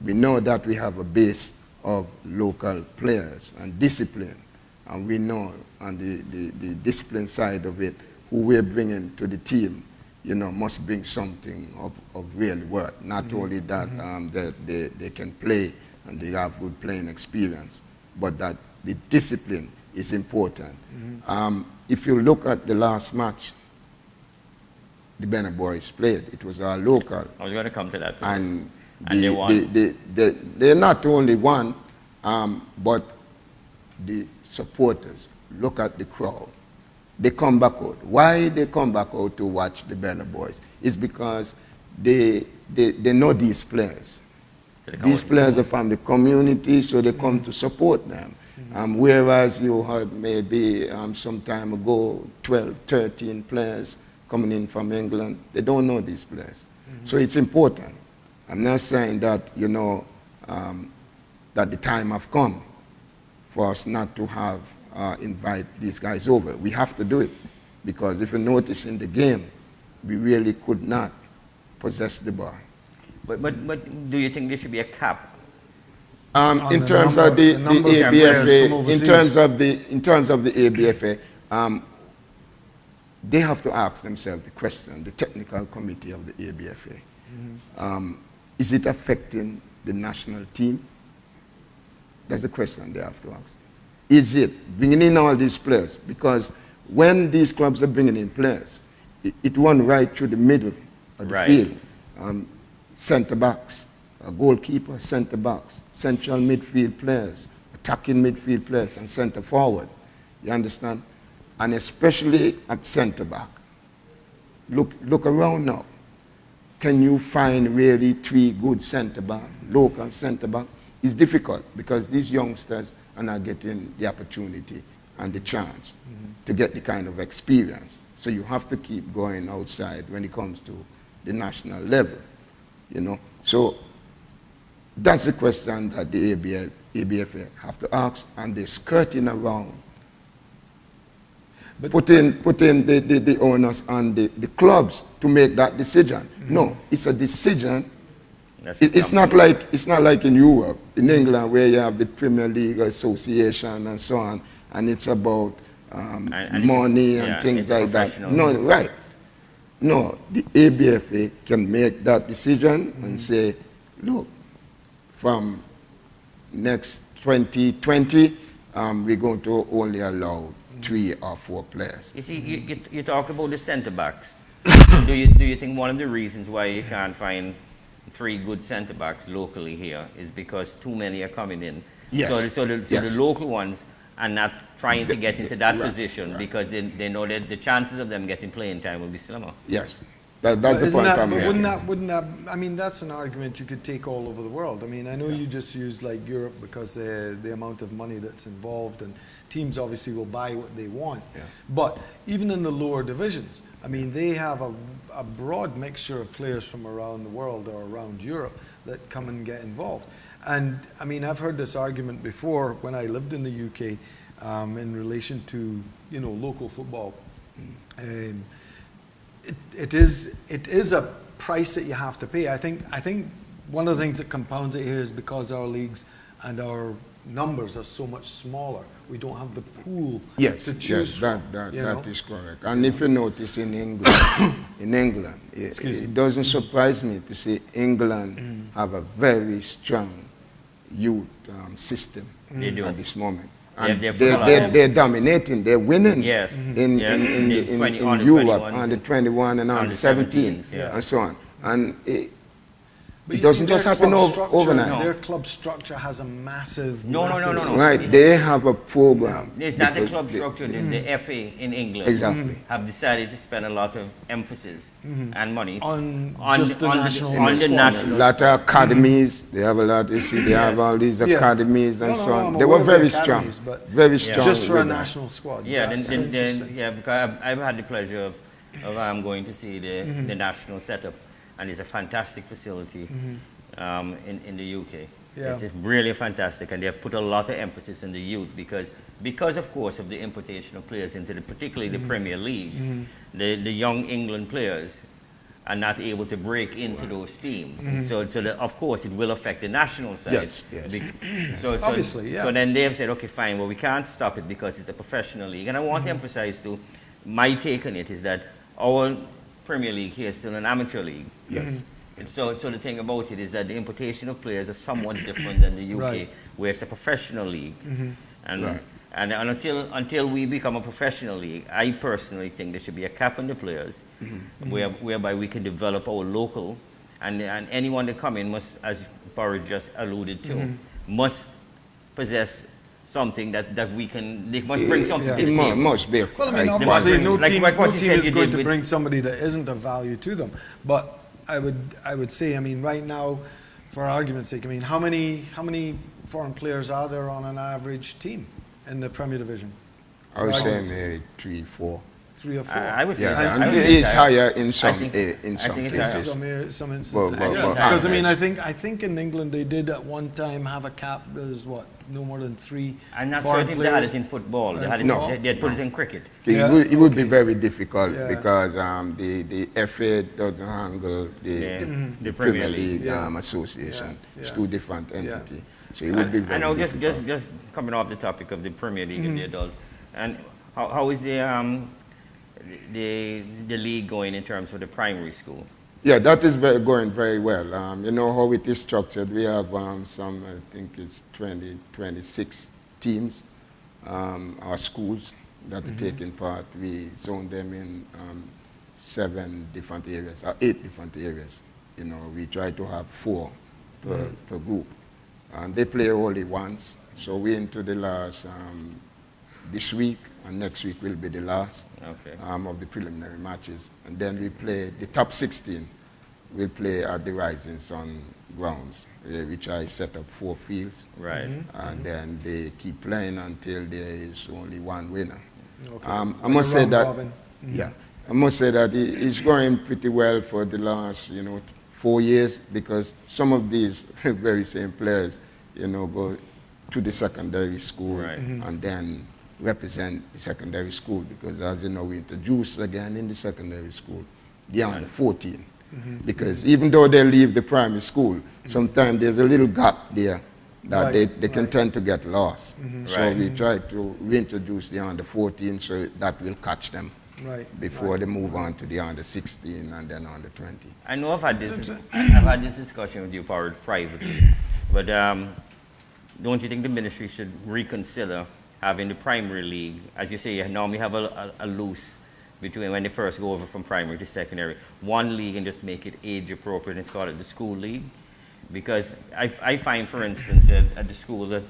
[SPEAKER 5] We know that we have a base of local players and discipline, and we know on the discipline side of it, who we're bringing to the team, must bring something of real worth. Not only that that they can play and they have good playing experience, but that the discipline is important. If you look at the last match, the Benner boys played. It was our local.
[SPEAKER 2] I was going to come to that.
[SPEAKER 5] And
[SPEAKER 2] they won.
[SPEAKER 5] They not only won, but the supporters, look at the crowd. They come back out. Why they come back out to watch the Benner boys? It's because they know these players.
[SPEAKER 2] So they come
[SPEAKER 5] These
[SPEAKER 2] out
[SPEAKER 5] players are from the community, so they come to support them. Whereas you had maybe some time ago, 12, 13 players coming in from England, they don't know these players. So it's important. I'm not saying that, that the time have come for us not to have invite these guys over. We have to do it, because if you notice in the game, we really could not possess the ball.
[SPEAKER 2] But do you think there should be a cap?
[SPEAKER 1] On
[SPEAKER 5] In
[SPEAKER 1] the
[SPEAKER 5] terms
[SPEAKER 1] number-
[SPEAKER 5] of the
[SPEAKER 1] the numbers of players from
[SPEAKER 5] ABFA,
[SPEAKER 1] overseas.
[SPEAKER 5] in terms of the ABFA, they have to ask themselves the question, the technical committee of the ABFA. Is it affecting the national team? That's the question they have to ask. Is it bringing in all these players? Because when these clubs are bringing in players, it runs right through the middle of the
[SPEAKER 2] Right.
[SPEAKER 5] field. Centre backs, a goalkeeper, centre backs, central midfield players, attacking midfield players, and centre forward. You understand? And especially at centre back. Look around now. Can you find really 3 good centre back, local centre back? It's difficult because these youngsters are not getting the opportunity and the chance to get the kind of experience. So you have to keep going outside when it comes to the national level, you know. So that's the question that the ABFA have to ask, and they're skirting around. Put in the owners and the clubs to make that decision. No, it's a decision. It's not like in Europe, in England, where you have the Premier League Association and so on, and it's about money and things like that. No, right. No, the ABFA can make that decision and say, look, from next 2020, we're going to only allow 3 or 4 players.
[SPEAKER 2] You see, you talk about the centre backs. do you think one of the reasons why you can't find 3 good centre backs locally here is because too many are coming in?
[SPEAKER 5] Yes.
[SPEAKER 2] So the local ones are not trying to get into that position because they know that the chances of them getting playing time will be slimmer.
[SPEAKER 5] Yes. That's the point I'm making.
[SPEAKER 1] Wouldn't that, I mean, that's an argument you could take all over the world. I mean, I know you just used like Europe because the amount of money that's involved, and teams obviously will buy what they want.
[SPEAKER 5] Yeah.
[SPEAKER 1] But even in the lower divisions, I mean, they have a broad mixture of players from around the world or around Europe that come and get involved. And I mean, I've heard this argument before when I lived in the UK in relation to, you know, local football. It is a price that you have to pay. I think one of the things that compounds it here is because our leagues and our numbers are so much smaller. We don't have the pool to choose from.
[SPEAKER 5] That is correct. And if you notice in England, it doesn't surprise me to see England have a very strong youth system at this moment. And they're dominating, they're winning in Europe, on the 21 and on the 17s and so on. And it doesn't just happen overnight.
[SPEAKER 1] Their club structure has a massive...
[SPEAKER 2] No.
[SPEAKER 5] Right, they have a program.
[SPEAKER 2] It's not the club structure. The FA in England have decided to spend a lot of emphasis and money on the national.
[SPEAKER 5] A lot of academies. They have a lot. You see, they have all these academies and so on. They were very strong, very strong.
[SPEAKER 1] Just for a national squad.
[SPEAKER 2] Yeah, because I've had the pleasure of going to see the national setup. And it's a fantastic facility in the UK.
[SPEAKER 1] Yeah.
[SPEAKER 2] It's really fantastic, and they have put a lot of emphasis on the youth because of course of the importation of players into particularly the Premier League. The young England players are not able to break into those teams. So of course it will affect the national side.
[SPEAKER 5] Yes.
[SPEAKER 2] So
[SPEAKER 1] obviously, yeah.
[SPEAKER 2] So then they have said, okay, fine, well we can't stop it because it's a professional league. And I want to emphasize too, my take on it is that our Premier League here is still an amateur league.
[SPEAKER 5] Yes.
[SPEAKER 2] And so the thing about it is that the importation of players is somewhat different than the UK, where it's a professional league. And until we become a professional league, I personally think there should be a cap on the players, whereby we can develop our local, and anyone that come in must, as Porridge just alluded to, must possess something that they must bring something to the table.
[SPEAKER 5] Must be.
[SPEAKER 1] Well, I mean, obviously, no team is going to bring somebody that isn't of value to them. But I would say, I mean, right now, for argument's sake, I mean, how many foreign players are there on an average team in the Premier Division?
[SPEAKER 5] I would say maybe 3, 4.
[SPEAKER 1] 3 or 4.
[SPEAKER 2] I would say
[SPEAKER 5] Yeah,
[SPEAKER 2] so. I
[SPEAKER 5] and
[SPEAKER 2] would
[SPEAKER 5] it
[SPEAKER 2] say
[SPEAKER 5] is
[SPEAKER 2] so.
[SPEAKER 5] higher in some
[SPEAKER 2] think-
[SPEAKER 5] in
[SPEAKER 2] I
[SPEAKER 5] some
[SPEAKER 2] think it's
[SPEAKER 5] places.
[SPEAKER 1] Some instances.
[SPEAKER 5] Well,
[SPEAKER 1] Because I mean,
[SPEAKER 2] average.
[SPEAKER 1] I think in England they did at one time have a cap that is what, no more than 3.
[SPEAKER 2] I'm not
[SPEAKER 1] foreign
[SPEAKER 2] certain if they had
[SPEAKER 1] players.
[SPEAKER 2] it in football. They had it.
[SPEAKER 5] No.
[SPEAKER 2] They had put it in cricket.
[SPEAKER 1] Yeah,
[SPEAKER 5] It would be very difficult
[SPEAKER 1] Yeah.
[SPEAKER 5] because the FA doesn't handle the Premier League
[SPEAKER 1] Yeah.
[SPEAKER 5] Association.
[SPEAKER 1] Yeah,
[SPEAKER 5] It's
[SPEAKER 1] yeah.
[SPEAKER 5] two different entities. So it would be
[SPEAKER 2] I
[SPEAKER 5] very
[SPEAKER 2] know,
[SPEAKER 5] difficult.
[SPEAKER 2] just coming off the topic of the Premier League and the adults, and how is the league going in terms of the primary school?
[SPEAKER 5] Yeah, that is going very well. You know how it is structured. We have some, I think it's 26 teams, our schools that are taking part. We zone them in 7 different areas, or 8 different areas. You know, we try to have 4 per group. And they play only once. So we're into the last, this week, and next week will be the last
[SPEAKER 2] Okay.
[SPEAKER 5] of the preliminary matches. And then we play the top 16. We'll play at the Rising Sun grounds, which I set up 4 fields.
[SPEAKER 2] Right.
[SPEAKER 5] And then they keep playing until there is only one winner.
[SPEAKER 1] Okay.
[SPEAKER 5] I
[SPEAKER 1] Like
[SPEAKER 5] must
[SPEAKER 1] a
[SPEAKER 5] say
[SPEAKER 1] round
[SPEAKER 5] that,
[SPEAKER 1] robin.
[SPEAKER 5] yeah, I must say that it's going pretty well for the last, 4 years, because some of these very same players, go to the secondary school
[SPEAKER 2] Right.
[SPEAKER 5] and then represent the secondary school, because as you know, we introduce again in the secondary school the under 14. Because even though they leave the primary school, sometimes there's a little gap there that
[SPEAKER 1] Right,
[SPEAKER 5] they can tend to get lost. So
[SPEAKER 2] Right.
[SPEAKER 5] we try to reintroduce the under 14 so that will catch them
[SPEAKER 1] Right.
[SPEAKER 5] before they move on to the under 16 and then under 20.
[SPEAKER 2] I know I've had this discussion with you, Porridge, privately, but don't you think the ministry should reconsider having the primary league, as you say, you normally have a loose between when they first go over from primary to secondary, one league, and just make it age appropriate and call it the school league? Because I find, for instance, at the school that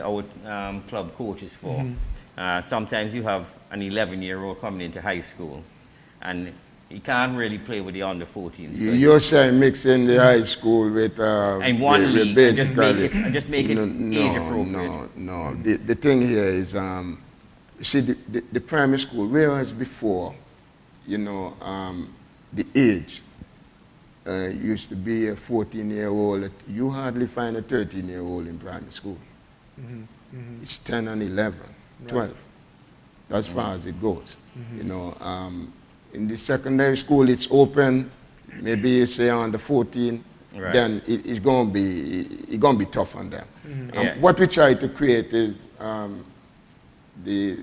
[SPEAKER 2] our club coaches for, sometimes you have an 11-year-old coming into high school, and he can't really play with the under 14s.
[SPEAKER 5] You're saying mixing the high school with
[SPEAKER 2] And one
[SPEAKER 5] with
[SPEAKER 2] league, and just make
[SPEAKER 5] basically-
[SPEAKER 2] it age appropriate.
[SPEAKER 5] No. The thing here is, you see, the primary school, whereas before, the age used to be a 14-year-old, you hardly find a 13-year-old in primary school. It's 10 and 11, 12. That's as far as it goes. In the secondary school, it's open. Maybe you say under 14,
[SPEAKER 2] Right.
[SPEAKER 5] then it's going to be tough on them.
[SPEAKER 2] Yeah.
[SPEAKER 5] What we try to create is they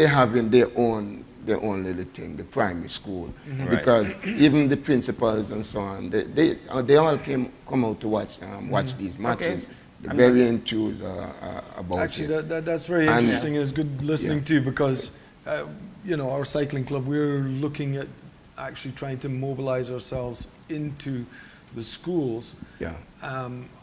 [SPEAKER 5] having their own little thing, the primary school,
[SPEAKER 2] Right.
[SPEAKER 5] because even the principals and so on, they all come out to watch these matches. They're very enthused about
[SPEAKER 1] Actually,
[SPEAKER 5] it.
[SPEAKER 1] that's very
[SPEAKER 5] And-
[SPEAKER 1] interesting. It's good listening too, because our cycling club, we're looking at actually trying to mobilize ourselves into the schools
[SPEAKER 5] Yeah.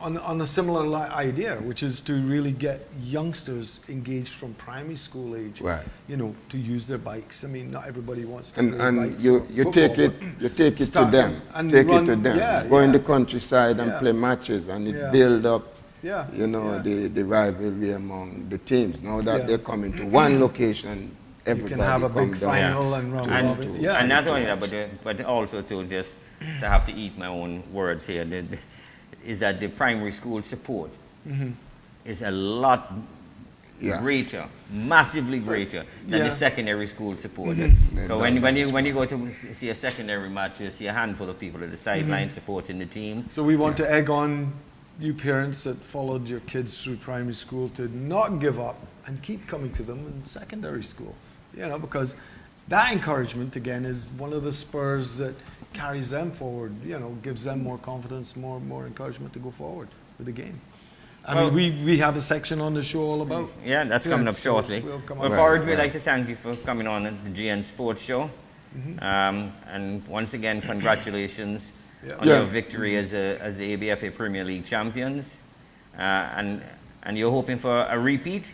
[SPEAKER 1] on a similar idea, which is to really get youngsters engaged from primary school age,
[SPEAKER 5] Right.
[SPEAKER 1] to use their bikes. I mean, not everybody wants to
[SPEAKER 5] And,
[SPEAKER 1] play
[SPEAKER 5] and
[SPEAKER 1] bikes
[SPEAKER 5] you,
[SPEAKER 1] or
[SPEAKER 5] you
[SPEAKER 1] football,
[SPEAKER 5] take it
[SPEAKER 1] but
[SPEAKER 5] you take it to
[SPEAKER 1] start
[SPEAKER 5] them.
[SPEAKER 1] and
[SPEAKER 5] Take
[SPEAKER 1] run-
[SPEAKER 5] it to them.
[SPEAKER 1] yeah,
[SPEAKER 5] Go in
[SPEAKER 1] yeah.
[SPEAKER 5] the countryside and
[SPEAKER 1] Yeah.
[SPEAKER 5] play matches, and it
[SPEAKER 1] Yeah.
[SPEAKER 5] build up
[SPEAKER 1] Yeah,
[SPEAKER 5] the rivalry among the teams. Now that
[SPEAKER 1] Yeah.
[SPEAKER 5] they're coming to one location,
[SPEAKER 1] you
[SPEAKER 5] everybody
[SPEAKER 1] can have a
[SPEAKER 5] come
[SPEAKER 1] big
[SPEAKER 5] down.
[SPEAKER 1] final and round
[SPEAKER 2] And,
[SPEAKER 1] robin. Yeah,
[SPEAKER 2] and not only that, but also to just to have to eat my own words here, is that the primary school support is a lot
[SPEAKER 5] Yeah.
[SPEAKER 2] greater, massively greater than
[SPEAKER 1] Yeah.
[SPEAKER 2] the secondary school support.
[SPEAKER 5] Yeah,
[SPEAKER 2] So when you go to see a secondary match, you see a handful of people at the sideline supporting the team.
[SPEAKER 1] So we want to egg on you parents that followed your kids through primary school to not give up and keep coming to them in secondary school. Because that encouragement, again, is one of the spurs that carries them forward, gives them more confidence, more encouragement to go forward with the game.
[SPEAKER 2] Well-
[SPEAKER 1] We have a section on the show all about.
[SPEAKER 2] Yeah, that's coming up
[SPEAKER 1] so
[SPEAKER 2] shortly.
[SPEAKER 1] we'll come
[SPEAKER 2] Well,
[SPEAKER 1] on.
[SPEAKER 2] Porridge, we'd
[SPEAKER 5] Right.
[SPEAKER 2] like to thank you for coming on the GN Sports Show. And once again, congratulations
[SPEAKER 1] Yeah.
[SPEAKER 2] on
[SPEAKER 5] Yeah.
[SPEAKER 2] your victory as the ABFA Premier League champions. And you're hoping for a repeat?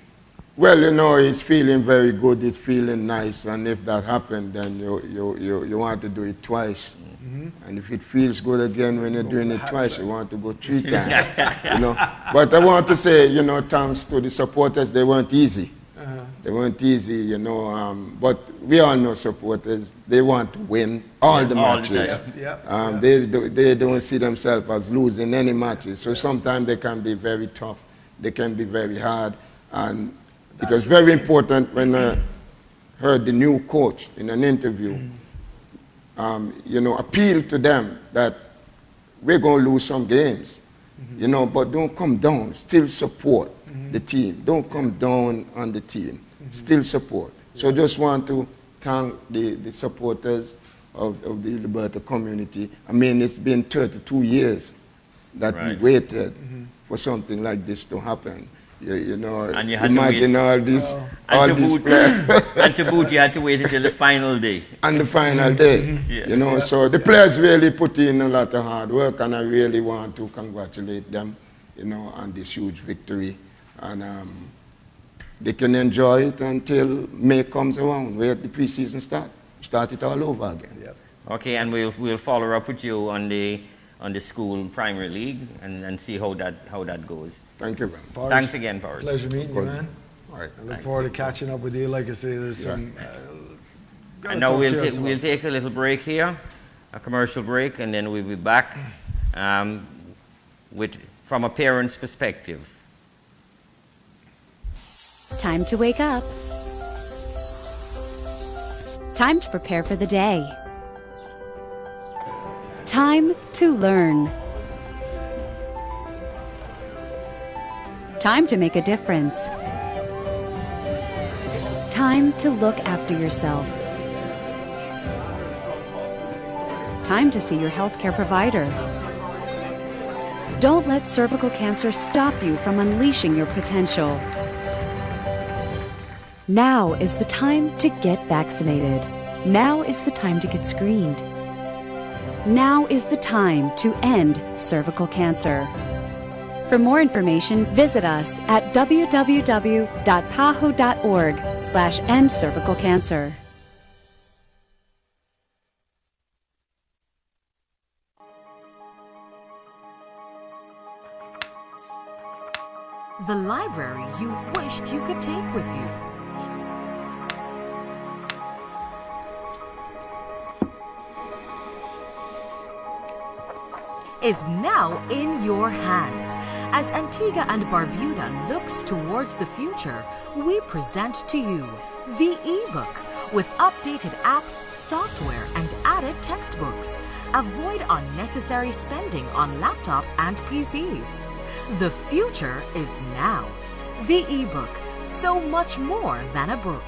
[SPEAKER 5] Well, he's feeling very good. He's feeling nice, and if that happened, then you want to do it twice. And if it feels good again when you're
[SPEAKER 1] Go
[SPEAKER 5] doing
[SPEAKER 1] for
[SPEAKER 5] it
[SPEAKER 1] the hat
[SPEAKER 5] twice,
[SPEAKER 1] trick.
[SPEAKER 5] you want to go 3 times. But I want to say, thanks to the supporters. They weren't easy. They weren't easy, you know. But we all know supporters, they want to win all the matches. They don't see themselves as losing any matches. So sometimes they can be very tough. They can be very hard. And it was very important when I heard the new coach in an interview, you know, appeal to them that we're going to lose some games, you know, but don't come down. Still support the team. Don't come down on the team. Still support. So just want to thank the supporters of the Liberta community. I mean, it's been 32 years that we waited for something like this to happen. You know,
[SPEAKER 2] and you had
[SPEAKER 5] imagine
[SPEAKER 2] to
[SPEAKER 5] all these
[SPEAKER 2] players. And to boot, you had to wait until the final day.
[SPEAKER 5] And the final day, you know. So the players really put in a lot of hard work, and I really want to congratulate them, you know, on this huge victory. And they can enjoy it until May comes around, where the preseason start it all over again.
[SPEAKER 2] Okay, and we'll follow up with you on the school primary league and see how that goes.
[SPEAKER 5] Thank you, man.
[SPEAKER 1] Porridge,
[SPEAKER 2] thanks again, Porridge.
[SPEAKER 1] Pleasure meeting you, man.
[SPEAKER 5] All right.
[SPEAKER 1] I look forward to catching up with you. Like I say, there's some.
[SPEAKER 2] And now we'll take a little break here, a commercial break, and then we'll be back from a parent's perspective.
[SPEAKER 6] Time to wake up. Time to prepare for the day. Time to learn. Time to make a difference. Time to look after yourself. Time to see your healthcare provider. Don't let cervical cancer stop you from unleashing your potential. Now is the time to get vaccinated. Now is the time to get screened. Now is the time to end cervical cancer. For more information, visit us at www.paho.org/endcervicalcancer.
[SPEAKER 7] The library you wished you could take with you. Is now in your hands. As Antigua and Barbuda looks towards the future, we present to you the e-book with updated apps, software, and added textbooks. Avoid unnecessary spending on laptops and PCs. The future is now. The e-book, so much more than a book.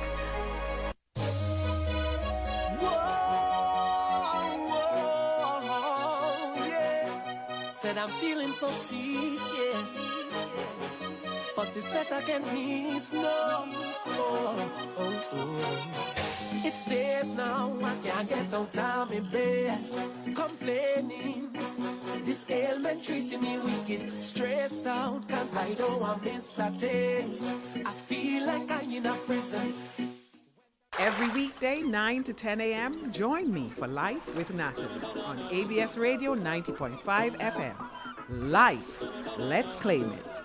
[SPEAKER 8] Said I'm feeling so sick, yeah. But this letter can't miss, no. It's days now, I can't get out of my bed. Complaining, this ailment treating me wicked. Stressed out, cause I don't want to miss a thing. I feel like I'm in a prison.
[SPEAKER 9] Every weekday, 9 to 10 a.m., join me for Life with Natalie on ABS Radio 90.5 FM. Life, let's claim it.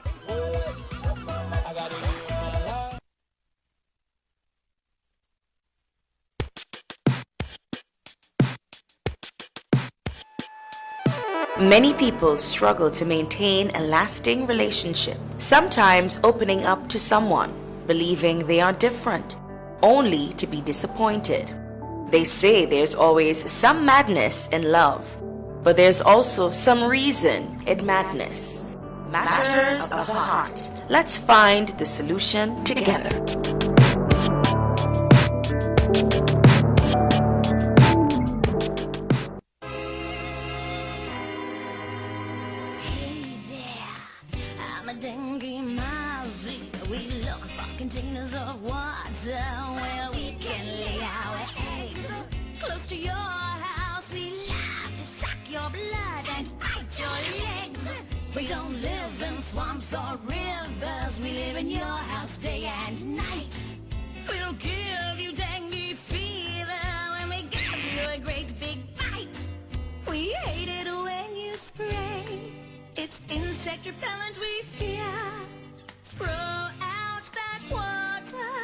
[SPEAKER 10] Many people struggle to maintain a lasting relationship, sometimes opening up to someone, believing they are different, only to be disappointed. They say there's always some madness in love, but there's also some reason in madness. Matters of the heart. Let's find the solution together.
[SPEAKER 11] Containers of water where we can lay our eggs. Close to your house, we love to suck your blood and bite your legs. We don't live in swamps or rivers, we live in your house day and night. We'll give you dengue fever when we give you a great big bite. We hate it when you spray, it's insect repellent we fear. Throw out that water,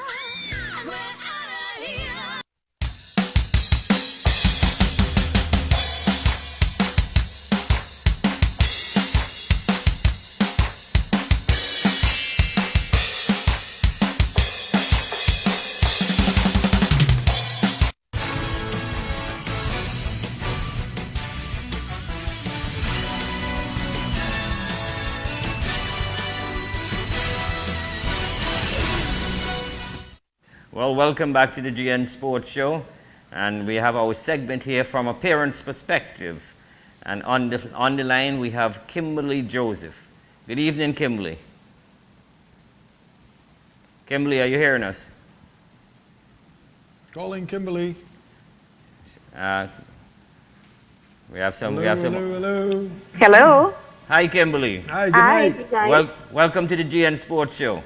[SPEAKER 2] Well, welcome back to the GN Sports Show. And we have our segment here from a parent's perspective. And on the line, we have Kimberley Joseph. Good evening, Kimberley. Kimberley, are you hearing us?
[SPEAKER 1] Calling Kimberley.
[SPEAKER 2] We have some.
[SPEAKER 1] Hello.
[SPEAKER 12] Hello.
[SPEAKER 2] Hi, Kimberley.
[SPEAKER 1] Hi, good night.
[SPEAKER 12] Good night.
[SPEAKER 2] Welcome to the GN Sports Show.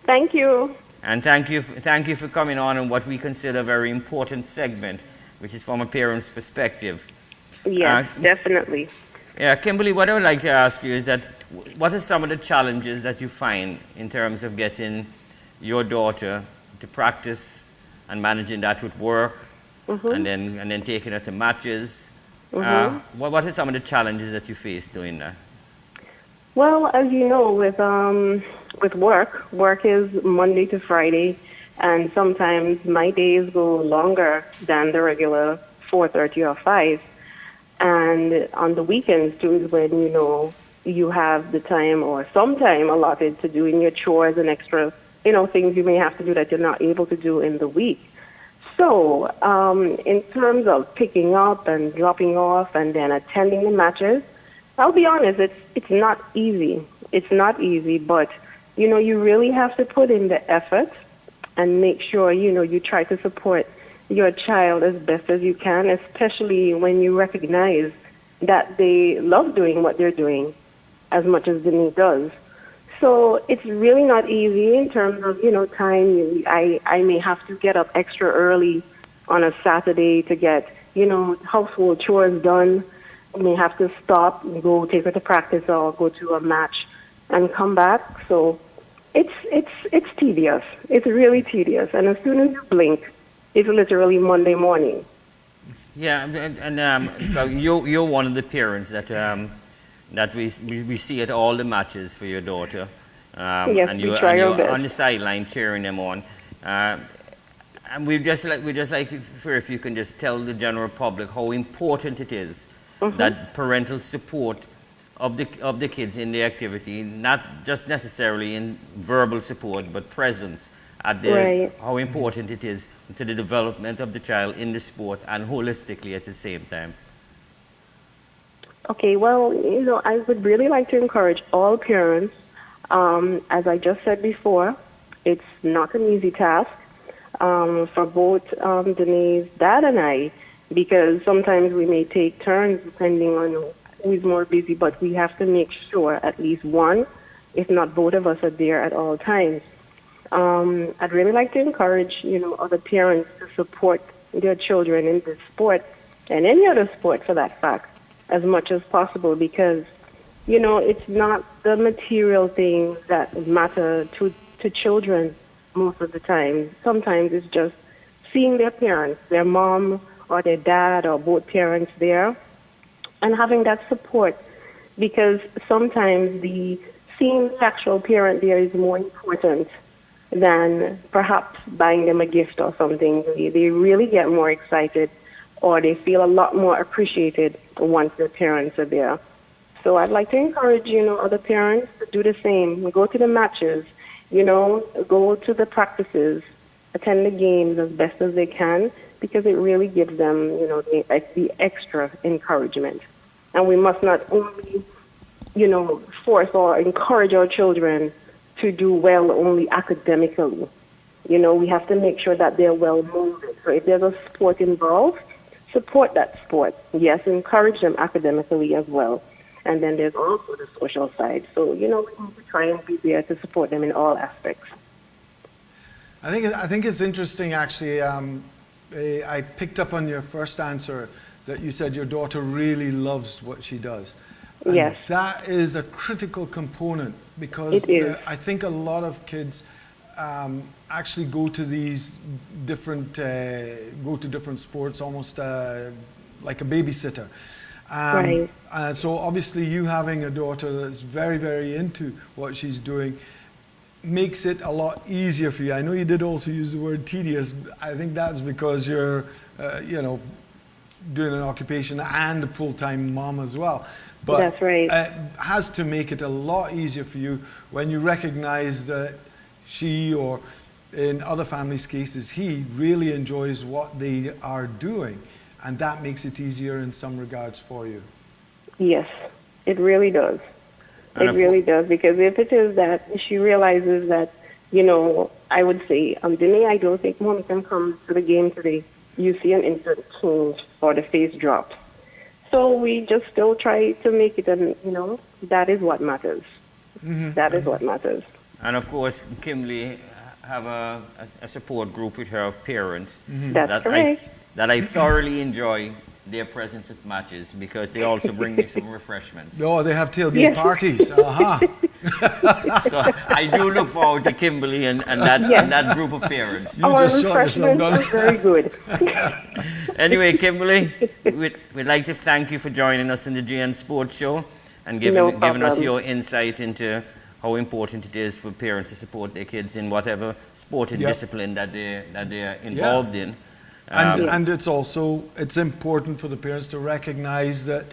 [SPEAKER 12] Thank you.
[SPEAKER 2] And thank you for coming on in what we consider a very important segment, which is from a parent's perspective.
[SPEAKER 12] Yes, definitely.
[SPEAKER 2] Yeah, Kimberley, what I would like to ask you is that what are some of the challenges that you find in terms of getting your daughter to practice and managing that with work, and then taking her to matches? What are some of the challenges that you face doing that?
[SPEAKER 12] Well, as you know, with work is Monday to Friday, and sometimes my days go longer than the regular 4:30 or 5. And on the weekends too is when you have the time or some time allotted to doing your chores and extra things you may have to do that you're not able to do in the week. So in terms of picking up and dropping off and then attending the matches, I'll be honest, it's not easy. It's not easy, but you really have to put in the effort and make sure you try to support your child as best as you can, especially when you recognize that they love doing what they're doing as much as Denise does. So it's really not easy in terms of, time. I may have to get up extra early on a Saturday to get, household chores done. I may have to stop and go take her to practice or go to a match and come back. So it's tedious. It's really tedious. And as soon as you blink, it's literally Monday morning.
[SPEAKER 2] Yeah, and you're one of the parents that we see at all the matches for your daughter.
[SPEAKER 12] Yes,
[SPEAKER 2] and
[SPEAKER 12] we
[SPEAKER 2] you're,
[SPEAKER 12] try
[SPEAKER 2] and
[SPEAKER 12] our
[SPEAKER 2] you're
[SPEAKER 12] best.
[SPEAKER 2] on the sideline cheering them on. And we just like if you can just tell the general public how important it is that parental support of the kids in the activity, not just necessarily in verbal support, but presence at how important it is to the development of the child in the sport and holistically at the same time.
[SPEAKER 12] Okay, well, I would really like to encourage all parents. As I just said before, it's not an easy task for both Denise's dad and I, because sometimes we may take turns depending on who's more busy, but we have to make sure at least one, if not both of us, are there at all times. I'd really like to encourage, other parents to support their children in this sport and any other sport for that fact as much as possible, because, it's not the material things that matter to children most of the time. Sometimes it's just seeing their parents, their mom or their dad or both parents there, and having that support, because sometimes seeing the actual parent there is more important than perhaps buying them a gift or something. They really get more excited, or they feel a lot more appreciated once their parents are there. So I'd like to encourage, other parents to do the same. Go to the matches, go to the practices, attend the games as best as they can, because it really gives them, the extra encouragement. And we must not only, force or encourage our children to do well only academically. We have to make sure that they're well molded. So if there's a sport involved, support that sport. Yes, encourage them academically as well. And then there's also the social side. So, we need to try and be there to support them in all aspects.
[SPEAKER 1] I think it's interesting, actually. I picked up on your first answer that you said your daughter really loves what she does. And
[SPEAKER 12] yes.
[SPEAKER 1] That is a critical component, because
[SPEAKER 12] It is.
[SPEAKER 1] I think a lot of kids actually go to these different sports almost like a babysitter.
[SPEAKER 12] Right.
[SPEAKER 1] So obviously you having a daughter that's very, very into what she's doing makes it a lot easier for you. I know you did also use the word tedious. I think that's because you're, doing an occupation and a full-time mom as well. But
[SPEAKER 12] that's right.
[SPEAKER 1] It has to make it a lot easier for you when you recognize that she or in other families' cases, he really enjoys what they are doing, and that makes it easier in some regards for you.
[SPEAKER 12] Yes, it really does. It really does, because if it is that she realizes that, you know, I would say, Danae, I don't think Mommy can come to the game today. You see an instant change or the face drops. So we just still try to make it, you know, that is what matters. That is what matters.
[SPEAKER 2] And of course, Kimberley have a support group with her of parents.
[SPEAKER 12] That's correct.
[SPEAKER 2] That I thoroughly enjoy their presence at matches, because they also bring me some refreshments.
[SPEAKER 1] Oh, they have tailgate parties. Aha.
[SPEAKER 2] So I do look forward to Kimberley and that group of parents.
[SPEAKER 12] Our refreshments are very good.
[SPEAKER 2] Anyway, Kimberley, we'd like to thank you for joining us in the GN Sports Show and giving us your insight into how important it is for parents to support their kids in whatever sporting discipline that they're involved in.
[SPEAKER 1] And it's important for the parents to recognize that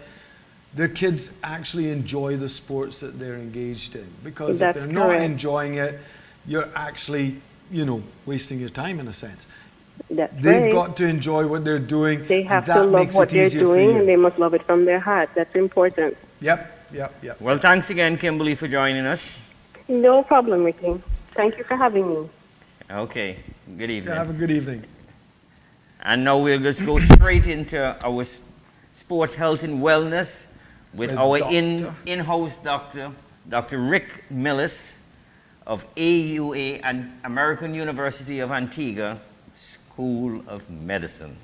[SPEAKER 1] their kids actually enjoy the sports that they're engaged in. Because if they're not enjoying it, you're actually, you know, wasting your time in a sense. They've got to enjoy what they're doing.
[SPEAKER 12] They have to love what they're doing, and they must love it from their heart. That's important.
[SPEAKER 1] Yep.
[SPEAKER 2] Well, thanks again, Kimberley, for joining us.
[SPEAKER 12] No problem, Ricky. Thank you for having me.
[SPEAKER 2] Okay. Good evening.
[SPEAKER 1] Have a good evening.
[SPEAKER 2] And now we'll just go straight into our sports health and wellness with our in-house doctor, Dr. Rick Millis of AUA and American University of Antigua School of Medicine.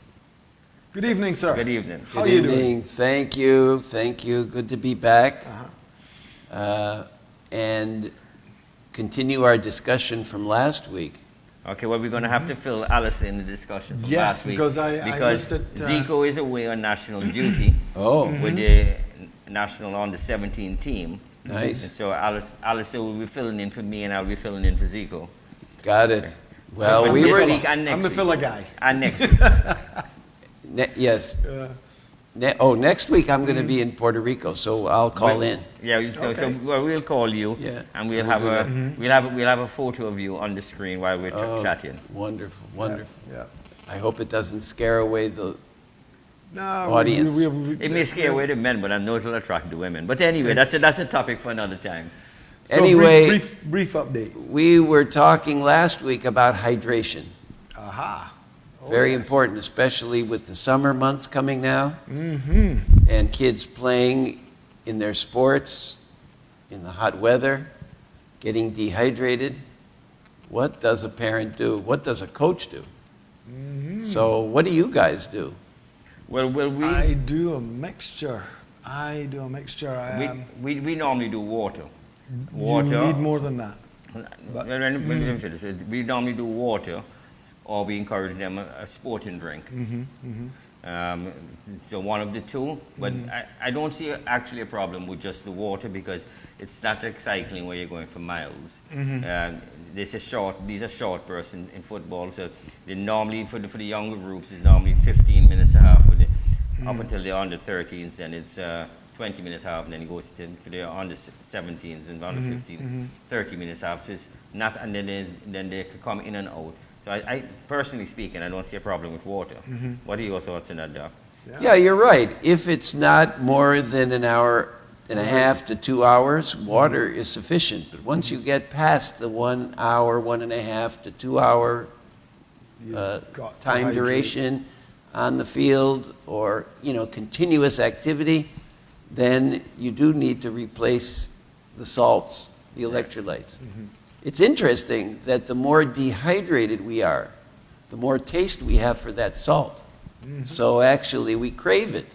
[SPEAKER 1] Good evening, sir.
[SPEAKER 2] Good evening.
[SPEAKER 1] How are you doing?
[SPEAKER 13] Thank you. Good to be back. And continue our discussion from last week.
[SPEAKER 2] Okay, well, we're going to have to fill Alice in the discussion from last week.
[SPEAKER 1] Because I missed it.
[SPEAKER 2] Zico is away on national duty with the national under-17 team.
[SPEAKER 13] Nice.
[SPEAKER 2] And so Alice will be filling in for me, and I'll be filling in for Zico.
[SPEAKER 13] Got it. Well,
[SPEAKER 2] so
[SPEAKER 13] we were...
[SPEAKER 1] I'm the filler guy.
[SPEAKER 2] And next week.
[SPEAKER 13] Yes. Next week I'm going to be in Puerto Rico, so I'll call in.
[SPEAKER 2] Yeah, so we'll call you, and we'll have a photo of you on the screen while we're chatting.
[SPEAKER 13] Wonderful.
[SPEAKER 1] Yeah.
[SPEAKER 13] I hope it doesn't scare away the audience.
[SPEAKER 2] It may scare away the men, but I know it'll attract the women. But anyway, that's a topic for another time.
[SPEAKER 1] So
[SPEAKER 13] anyway,
[SPEAKER 1] brief update.
[SPEAKER 13] We were talking last week about hydration.
[SPEAKER 1] Aha.
[SPEAKER 13] Very important, especially with the summer months coming now, and kids playing in their sports, in the hot weather, getting dehydrated. What does a parent do? What does a coach do? So what do you guys do?
[SPEAKER 2] Well,
[SPEAKER 1] I do a mixture.
[SPEAKER 2] We normally do water.
[SPEAKER 1] You need more than that.
[SPEAKER 2] We normally do water, or we encourage them a sporting drink. So one of the two, but I don't see actually a problem with just the water, because it's not like cycling where you're going for miles. These are short bursts in football, so they normally, for the younger groups, it's normally 15 minutes and a half. Up until they're under 13s, then it's 20 minutes half, and then it goes for the under 17s and under 15s, 30 minutes half. So it's not, and then they can come in and out. So I personally speaking, I don't see a problem with water. What are your thoughts on that, Doc?
[SPEAKER 13] Yeah, you're right. If it's not more than an hour and a half to 2 hours, water is sufficient. But once you get past the 1 hour, 1.5 to 2 hour time duration on the field, or continuous activity, then you do need to replace the salts, the electrolytes. It's interesting that the more dehydrated we are, the more taste we have for that salt. So actually we crave it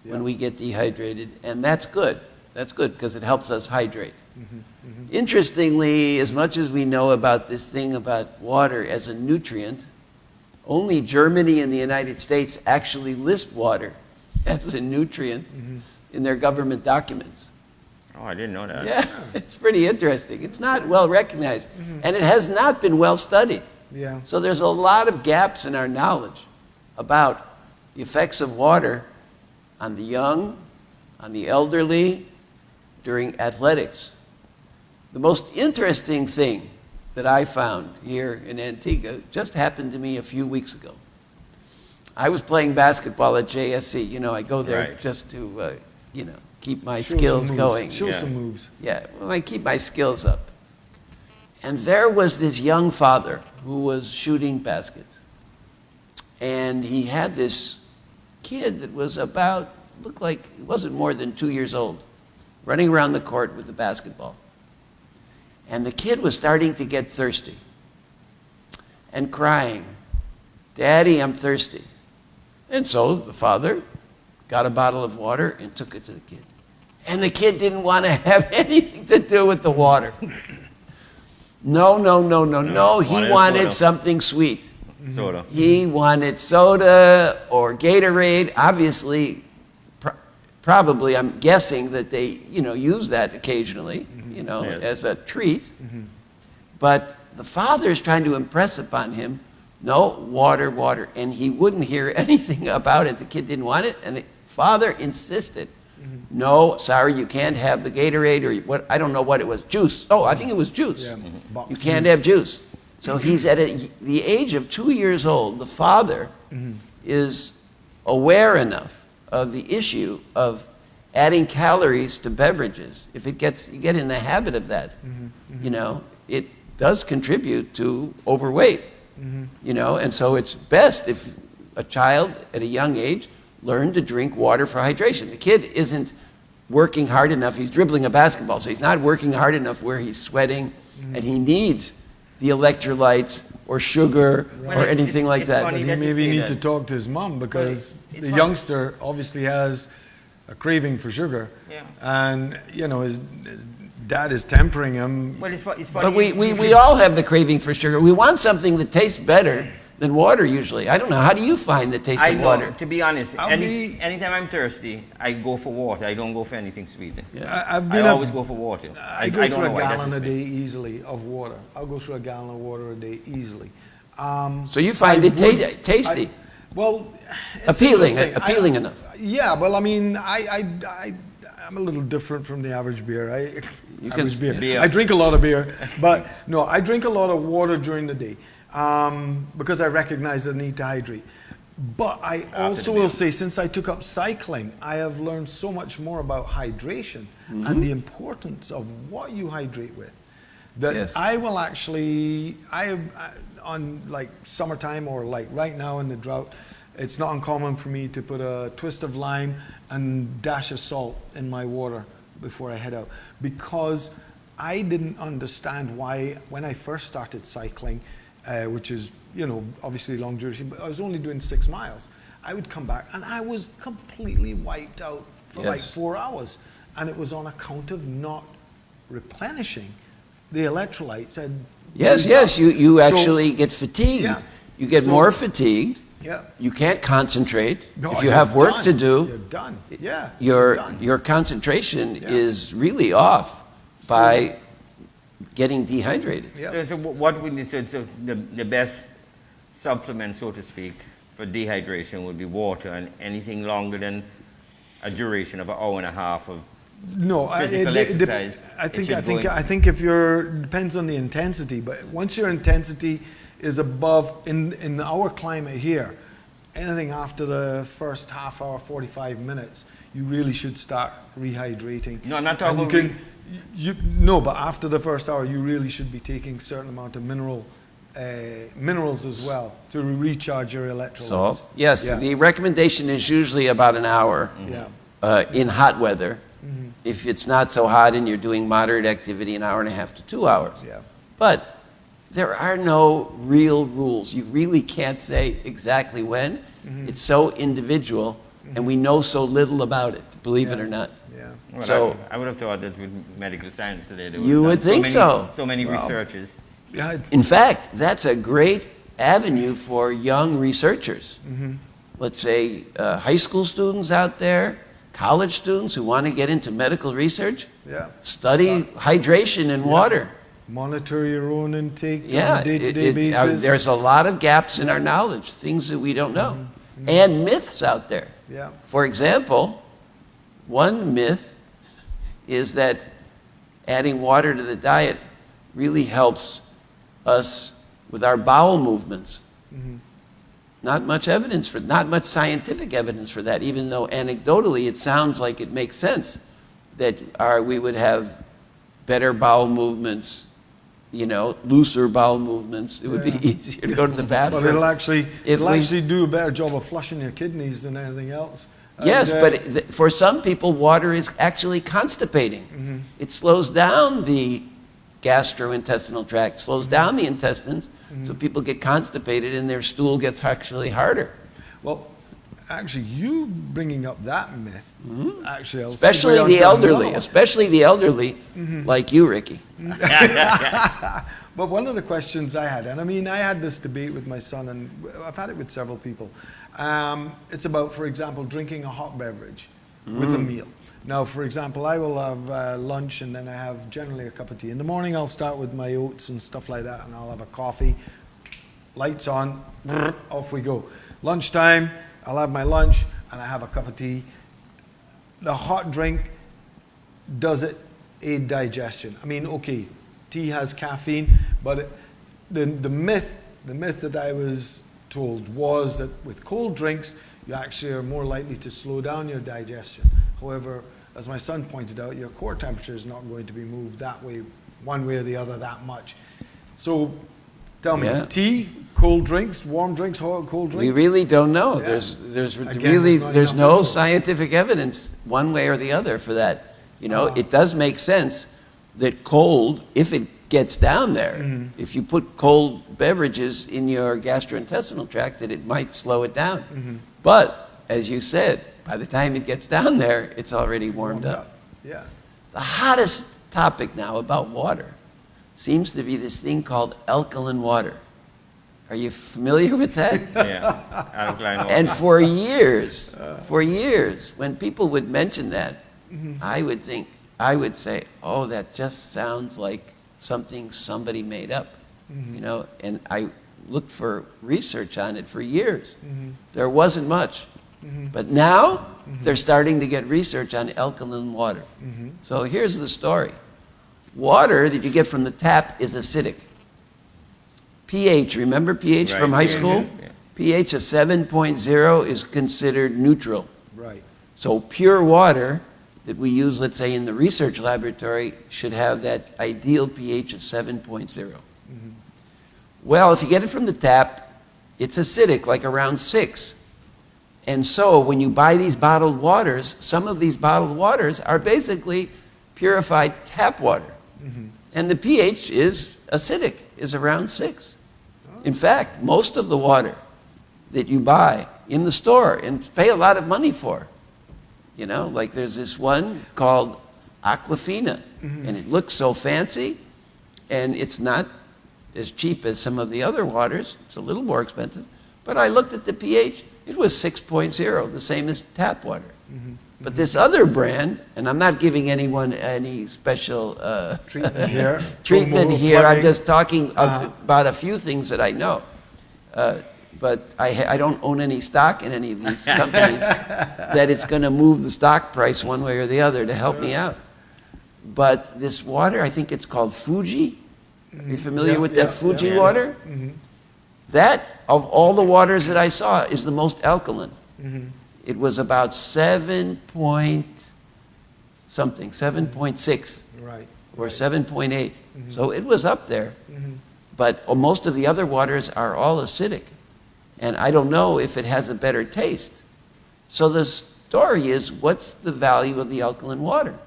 [SPEAKER 13] when we get dehydrated, and that's good. That's good because it helps us hydrate. Interestingly, as much as we know about this thing about water as a nutrient, only Germany and the United States actually list water as a nutrient in their government documents.
[SPEAKER 2] Oh, I didn't know that.
[SPEAKER 13] Yeah, it's pretty interesting. It's not well recognized, and it has not been well studied.
[SPEAKER 1] Yeah.
[SPEAKER 13] So there's a lot of gaps in our knowledge about the effects of water on the young, on the elderly, during athletics. The most interesting thing that I found here in Antigua just happened to me a few weeks ago. I was playing basketball at JSC. You know, I go there
[SPEAKER 2] Right.
[SPEAKER 13] just to, keep my
[SPEAKER 1] Show
[SPEAKER 13] skills
[SPEAKER 1] some moves.
[SPEAKER 13] going.
[SPEAKER 1] Show
[SPEAKER 2] Yeah.
[SPEAKER 1] some moves.
[SPEAKER 13] Yeah, well, I keep my skills up. And there was this young father who was shooting baskets. And he had this kid that was looked like he wasn't more than 2 years old, running around the court with the basketball. And the kid was starting to get thirsty and crying, "Daddy, I'm thirsty." And so the father got a bottle of water and took it to the kid. And the kid didn't want to have anything to do with the water. No. He
[SPEAKER 2] Wanted
[SPEAKER 13] wanted
[SPEAKER 2] soda.
[SPEAKER 13] something sweet.
[SPEAKER 2] Soda.
[SPEAKER 13] He wanted soda or Gatorade. Obviously, probably, I'm guessing that they, use that occasionally,
[SPEAKER 2] Yes.
[SPEAKER 13] as a treat. But the father is trying to impress upon him, no, water. And he wouldn't hear anything about it. The kid didn't want it. And the father insisted, no, sorry, you can't have the Gatorade or what, I don't know what it was, juice. Oh, I think it was juice.
[SPEAKER 1] Yeah. Box
[SPEAKER 13] You can't
[SPEAKER 1] juice.
[SPEAKER 13] have juice. So he's at the age of 2 years old. The father is aware enough of the issue of adding calories to beverages. If you get in the habit of that, it does contribute to overweight. And so it's best if a child at a young age learn to drink water for hydration. The kid isn't working hard enough. He's dribbling a basketball, so he's not working hard enough where he's sweating, and he needs the electrolytes or sugar or anything like that.
[SPEAKER 1] But he maybe need to talk to his mom because the youngster obviously has a craving for sugar, and his dad is tempering him.
[SPEAKER 14] Well, it's funny.
[SPEAKER 13] But we all have the craving for sugar. We want something that tastes better than water usually. I don't know. How do you find the taste of water?
[SPEAKER 14] To be honest, anytime I'm thirsty, I go for water. I don't go for anything sweet. I always go for water.
[SPEAKER 1] I go
[SPEAKER 14] don't
[SPEAKER 1] through
[SPEAKER 14] know
[SPEAKER 1] a
[SPEAKER 14] why, that's
[SPEAKER 1] gallon a
[SPEAKER 14] just
[SPEAKER 1] day
[SPEAKER 14] me.
[SPEAKER 1] easily of water. I'll go through a gallon of water a day easily.
[SPEAKER 13] So you find it tasty?
[SPEAKER 1] It's
[SPEAKER 13] appealing
[SPEAKER 1] interesting.
[SPEAKER 13] enough.
[SPEAKER 1] Yeah, well, I mean, I'm a little different from the average beer. Average beer. I drink a lot of beer, but no, I drink a lot of water during the day because I recognize the need to hydrate. But I also will say, since I took up cycling, I have learned so much more about hydration and the importance of what you hydrate with. That I will actually, on like summertime or like right now in the drought, it's not uncommon for me to put a twist of lime and dash of salt in my water before I head out, because I didn't understand why when I first started cycling, which is, obviously long duration, but I was only doing 6 miles. I would come back and I was completely wiped out for like 4 hours. And it was on account of not replenishing the electrolytes.
[SPEAKER 13] Yes, you actually get fatigued.
[SPEAKER 1] Yeah.
[SPEAKER 13] You get more fatigued.
[SPEAKER 1] Yeah.
[SPEAKER 13] You can't concentrate.
[SPEAKER 1] No,
[SPEAKER 13] if you
[SPEAKER 1] you're
[SPEAKER 13] have work
[SPEAKER 1] done.
[SPEAKER 13] to do,
[SPEAKER 1] You're done. Yeah.
[SPEAKER 13] your concentration is really off by getting dehydrated.
[SPEAKER 14] So what would you say? So the best supplement, so to speak, for dehydration would be water, and anything longer than a duration of an hour and a half of physical exercise.
[SPEAKER 1] I think if depends on the intensity, but once your intensity is above, in our climate here, anything after the first half hour, 45 minutes, you really should start rehydrating.
[SPEAKER 14] No, I'm not talking about
[SPEAKER 1] no, but after the first hour, you really should be taking a certain amount of minerals as well to recharge your electrolytes.
[SPEAKER 13] So, yes, the recommendation is usually about an hour in hot weather. If it's not so hot and you're doing moderate activity, an hour and a half to 2 hours.
[SPEAKER 1] Yeah.
[SPEAKER 13] But there are no real rules. You really can't say exactly when. It's so individual, and we know so little about it, believe it or not.
[SPEAKER 14] Well,
[SPEAKER 13] So
[SPEAKER 14] I would have thought that with medical science today, they
[SPEAKER 13] you would think so.
[SPEAKER 14] So many researchers.
[SPEAKER 13] In fact, that's a great avenue for young researchers. Let's say high school students out there, college students who want to get into medical research, study hydration and water.
[SPEAKER 1] Monitor your own intake on a day-to-day basis.
[SPEAKER 13] There's a lot of gaps in our knowledge, things that we don't know, and myths out there.
[SPEAKER 1] Yeah.
[SPEAKER 13] For example, one myth is that adding water to the diet really helps us with our bowel movements. Not much evidence not much scientific evidence for that, even though anecdotally it sounds like it makes sense that we would have better bowel movements, looser bowel movements. It would be easier to go to the bathroom.
[SPEAKER 1] Well, it'll actually do a better job of flushing your kidneys than anything else.
[SPEAKER 13] Yes, but for some people, water is actually constipating. It slows down the gastrointestinal tract, slows down the intestines, so people get constipated and their stool gets actually harder.
[SPEAKER 1] Well, actually, you bringing up that myth, actually,
[SPEAKER 13] especially the elderly, like you, Ricky.
[SPEAKER 1] But one of the questions I had, and I mean, I had this debate with my son, and I've had it with several people. It's about, for example, drinking a hot beverage with a meal. Now, for example, I will have lunch, and then I have generally a cup of tea. In the morning, I'll start with my oats and stuff like that, and I'll have a coffee. Lights on, off we go. Lunchtime, I'll have my lunch, and I have a cup of tea. The hot drink, does it aid digestion? I mean, okay, tea has caffeine, but the myth that I was told was that with cold drinks, you actually are more likely to slow down your digestion. However, as my son pointed out, your core temperature is not going to be moved that way, one way or the other, that much. So tell me, tea, cold drinks, warm drinks, cold drinks?
[SPEAKER 13] We really don't know. Yeah. There's no scientific evidence one way or the other for that. It does make sense that cold, if it gets down there, if you put cold beverages in your gastrointestinal tract, that it might slow it down. But, as you said, by the time it gets down there, it's already warmed up.
[SPEAKER 1] Yeah.
[SPEAKER 13] The hottest topic now about water seems to be this thing called alkaline water. Are you familiar with that?
[SPEAKER 14] Yeah, alkaline water.
[SPEAKER 13] And for years, when people would mention that, I would say, oh, that just sounds like something somebody made up, and I looked for research on it for years. There wasn't much. But now they're starting to get research on alkaline water. So here's the story. Water that you get from the tap is acidic. pH, remember pH from high school? Yeah. pH of 7.0 is considered neutral.
[SPEAKER 1] Right.
[SPEAKER 13] So pure water that we use, let's say, in the research laboratory should have that ideal pH of 7.0. Well, if you get it from the tap, it's acidic, like around 6. And so when you buy these bottled waters, some of these bottled waters are basically purified tap water. And the pH is acidic, is around 6. In fact, most of the water that you buy in the store and pay a lot of money for, like there's this one called Aquafina, and it looks so fancy, and it's not as cheap as some of the other waters. It's a little more expensive. But I looked at the pH, it was 6.0, the same as tap water. But this other brand, and I'm not giving anyone any special
[SPEAKER 1] treatment here.
[SPEAKER 13] I'm just talking about a few things that I know. But I don't own any stock in any of these companies that it's going to move the stock price one way or the other to help me out. But this water, I think it's called Fuji. Are you familiar with that Fuji water? That, of all the waters that I saw, is the most alkaline. It was about 7.6,
[SPEAKER 1] right,
[SPEAKER 13] or 7.8. So it was up there. But most of the other waters are all acidic. And I don't know if it has a better taste. So the story is, what's the value of the alkaline water?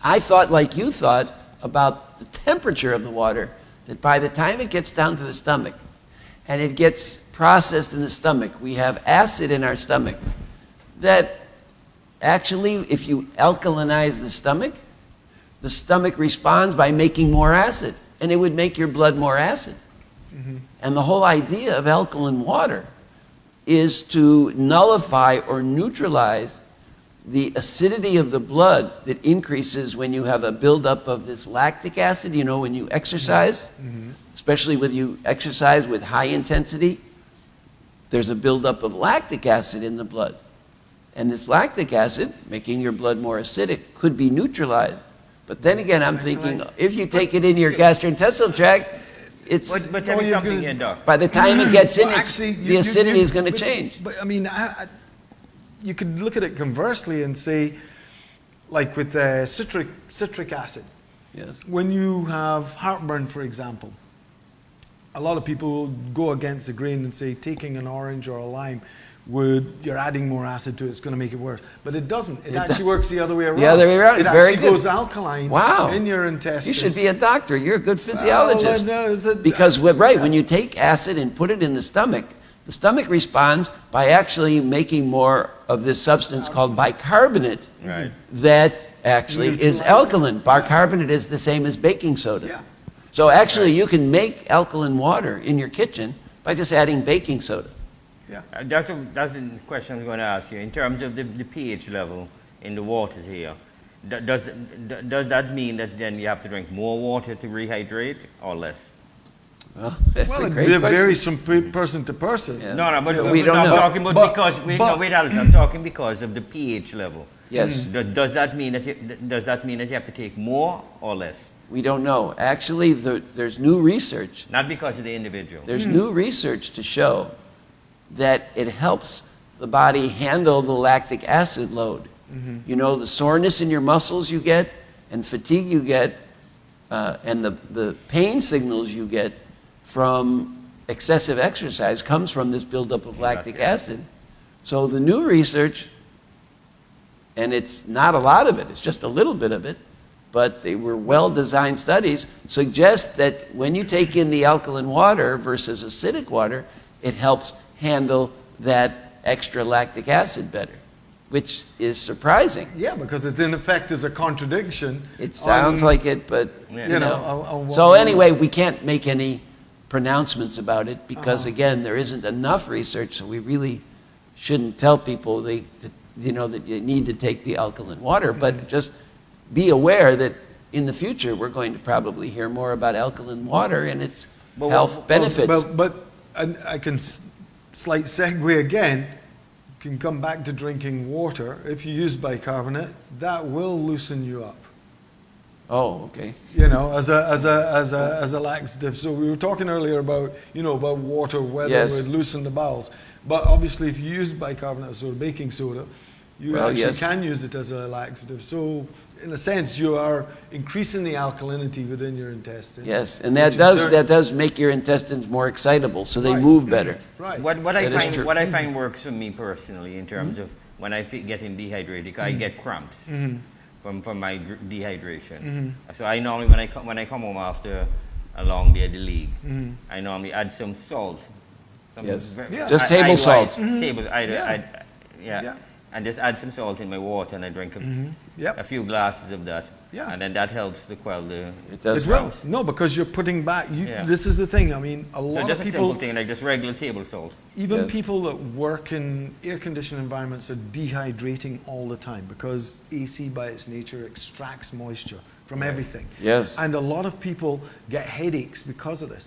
[SPEAKER 13] I thought, like you thought, about the temperature of the water, that by the time it gets down to the stomach, and it gets processed in the stomach, we have acid in our stomach, that actually, if you alkalinize the stomach responds by making more acid, and it would make your blood more acid. And the whole idea of alkaline water is to nullify or neutralize the acidity of the blood that increases when you have a buildup of this lactic acid, when you exercise, especially when you exercise with high intensity, there's a buildup of lactic acid in the blood. And this lactic acid, making your blood more acidic, could be neutralized. But then again, I'm thinking, if you take it in your gastrointestinal tract, it's
[SPEAKER 14] But tell me something here, Doc.
[SPEAKER 13] by the time it gets in,
[SPEAKER 1] Well,
[SPEAKER 13] it's,
[SPEAKER 1] actually,
[SPEAKER 13] the acidity is going to change.
[SPEAKER 1] But I mean, you could look at it conversely and say, like with citric acid.
[SPEAKER 13] Yes.
[SPEAKER 1] When you have heartburn, for example, a lot of people go against the grain and say taking an orange or a lime you're adding more acid to it, it's going to make it worse. But it doesn't. It actually works the other way around.
[SPEAKER 13] The other way around.
[SPEAKER 1] It
[SPEAKER 13] Very
[SPEAKER 1] actually
[SPEAKER 13] good.
[SPEAKER 1] goes alkaline
[SPEAKER 13] Wow.
[SPEAKER 1] in your intestines.
[SPEAKER 13] You should be a doctor. You're a good physiologist.
[SPEAKER 1] Well,
[SPEAKER 13] Because when you take acid and put it in the stomach responds by actually making more of this substance called bicarbonate that actually is alkaline. Bicarbonate is the same as baking soda.
[SPEAKER 1] Yeah.
[SPEAKER 13] So actually you can make alkaline water in your kitchen by just adding baking soda.
[SPEAKER 1] Yeah.
[SPEAKER 14] That's the question I was going to ask you. In terms of the pH level in the waters here, does that mean that then you have to drink more water to rehydrate or less?
[SPEAKER 13] Well, that's a
[SPEAKER 1] it
[SPEAKER 13] great question.
[SPEAKER 1] varies from person to person.
[SPEAKER 13] Yeah.
[SPEAKER 14] No, but
[SPEAKER 13] we don't
[SPEAKER 14] I'm
[SPEAKER 13] know.
[SPEAKER 14] talking about wait, Alice, I'm talking because of the pH level.
[SPEAKER 13] Yes.
[SPEAKER 14] Does that mean that you have to take more or less?
[SPEAKER 13] We don't know. Actually, there's new research.
[SPEAKER 14] Not because of the individual.
[SPEAKER 13] There's new research to show that it helps the body handle the lactic acid load. You know, the soreness in your muscles you get, and fatigue you get, and the pain signals you get from excessive exercise comes from this buildup of lactic acid. So the new research, and it's not a lot of it, it's just a little bit of it, but they were well-designed studies, suggest that when you take in the alkaline water versus acidic water, it helps handle that extra lactic acid better, which is surprising.
[SPEAKER 1] Yeah, because it in effect is a contradiction.
[SPEAKER 13] It sounds like it, but
[SPEAKER 1] you know.
[SPEAKER 13] So anyway, we can't make any pronouncements about it because again, there isn't enough research, so we really shouldn't tell people that you need to take the alkaline water, but just be aware that in the future we're going to probably hear more about alkaline water and its health benefits.
[SPEAKER 1] But I can slight segue again. You can come back to drinking water. If you use bicarbonate, that will loosen you up.
[SPEAKER 13] Oh, okay.
[SPEAKER 1] You know, as a laxative. So we were talking earlier about water, whether it would loosen the bowels. But obviously, if you use bicarbonate or baking soda, you can use it as a laxative. So in a sense, you are increasing the alkalinity within your intestines.
[SPEAKER 13] Yes, and that does make your intestines more excitable, so they move better.
[SPEAKER 1] Right.
[SPEAKER 14] What I find works for me personally in terms of when I getting dehydrated, I get cramps from my dehydration. So I normally when I come home after a long day at the league, I normally add some salt.
[SPEAKER 13] Just table salt.
[SPEAKER 14] And just add some salt in my water, and I drink a few glasses of that. Yeah. And then that helps to quell the.
[SPEAKER 13] It does.
[SPEAKER 1] It will. No, because you're putting back. This is the thing. I mean, a lot of people. So just a simple
[SPEAKER 14] thing like just regular table salt.
[SPEAKER 1] Even people that work in air-conditioned environments are dehydrating all the time because AC, by its nature, extracts moisture from everything.
[SPEAKER 13] Yes.
[SPEAKER 1] And a lot of people get headaches because of this.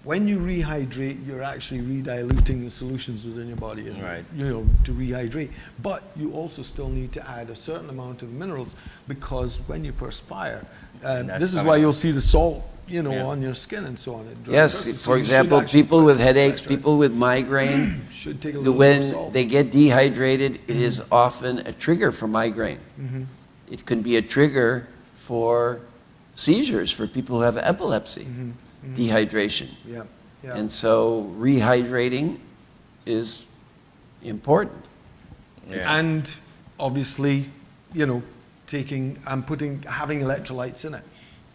[SPEAKER 1] When you rehydrate, you're actually rediluting the solutions within your body, to rehydrate. But you also still need to add a certain amount of minerals because when you perspire, this is why you'll see the salt, on your skin and so on.
[SPEAKER 13] Yes, for example, people with headaches, people with migraine,
[SPEAKER 1] should take a little
[SPEAKER 13] when
[SPEAKER 1] salt.
[SPEAKER 13] they get dehydrated, it is often a trigger for migraine. It can be a trigger for seizures for people who have epilepsy. Dehydration. And so rehydrating is important.
[SPEAKER 1] And obviously, having electrolytes in it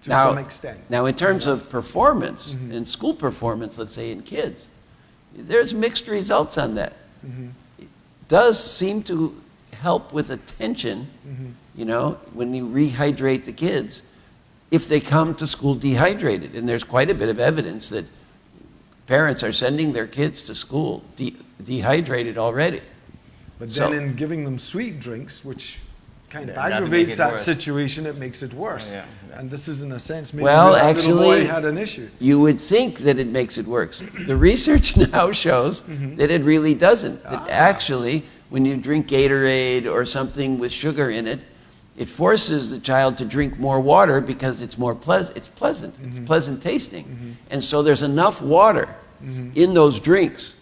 [SPEAKER 1] to some extent.
[SPEAKER 13] Now in terms of performance, in school performance, let's say in kids, there's mixed results on that. It does seem to help with attention, when you rehydrate the kids, if they come to school dehydrated. And there's quite a bit of evidence that parents are sending their kids to school dehydrated already.
[SPEAKER 1] But then in giving them sweet drinks, which kind of aggravates that situation, it makes it worse. And this is in a sense maybe that little boy had an issue.
[SPEAKER 13] You would think that it makes it worse. The research now shows that it really doesn't. That actually, when you drink Gatorade or something with sugar in it, it forces the child to drink more water because it's more pleasant. It's pleasant. It's pleasant tasting. And so there's enough water in those drinks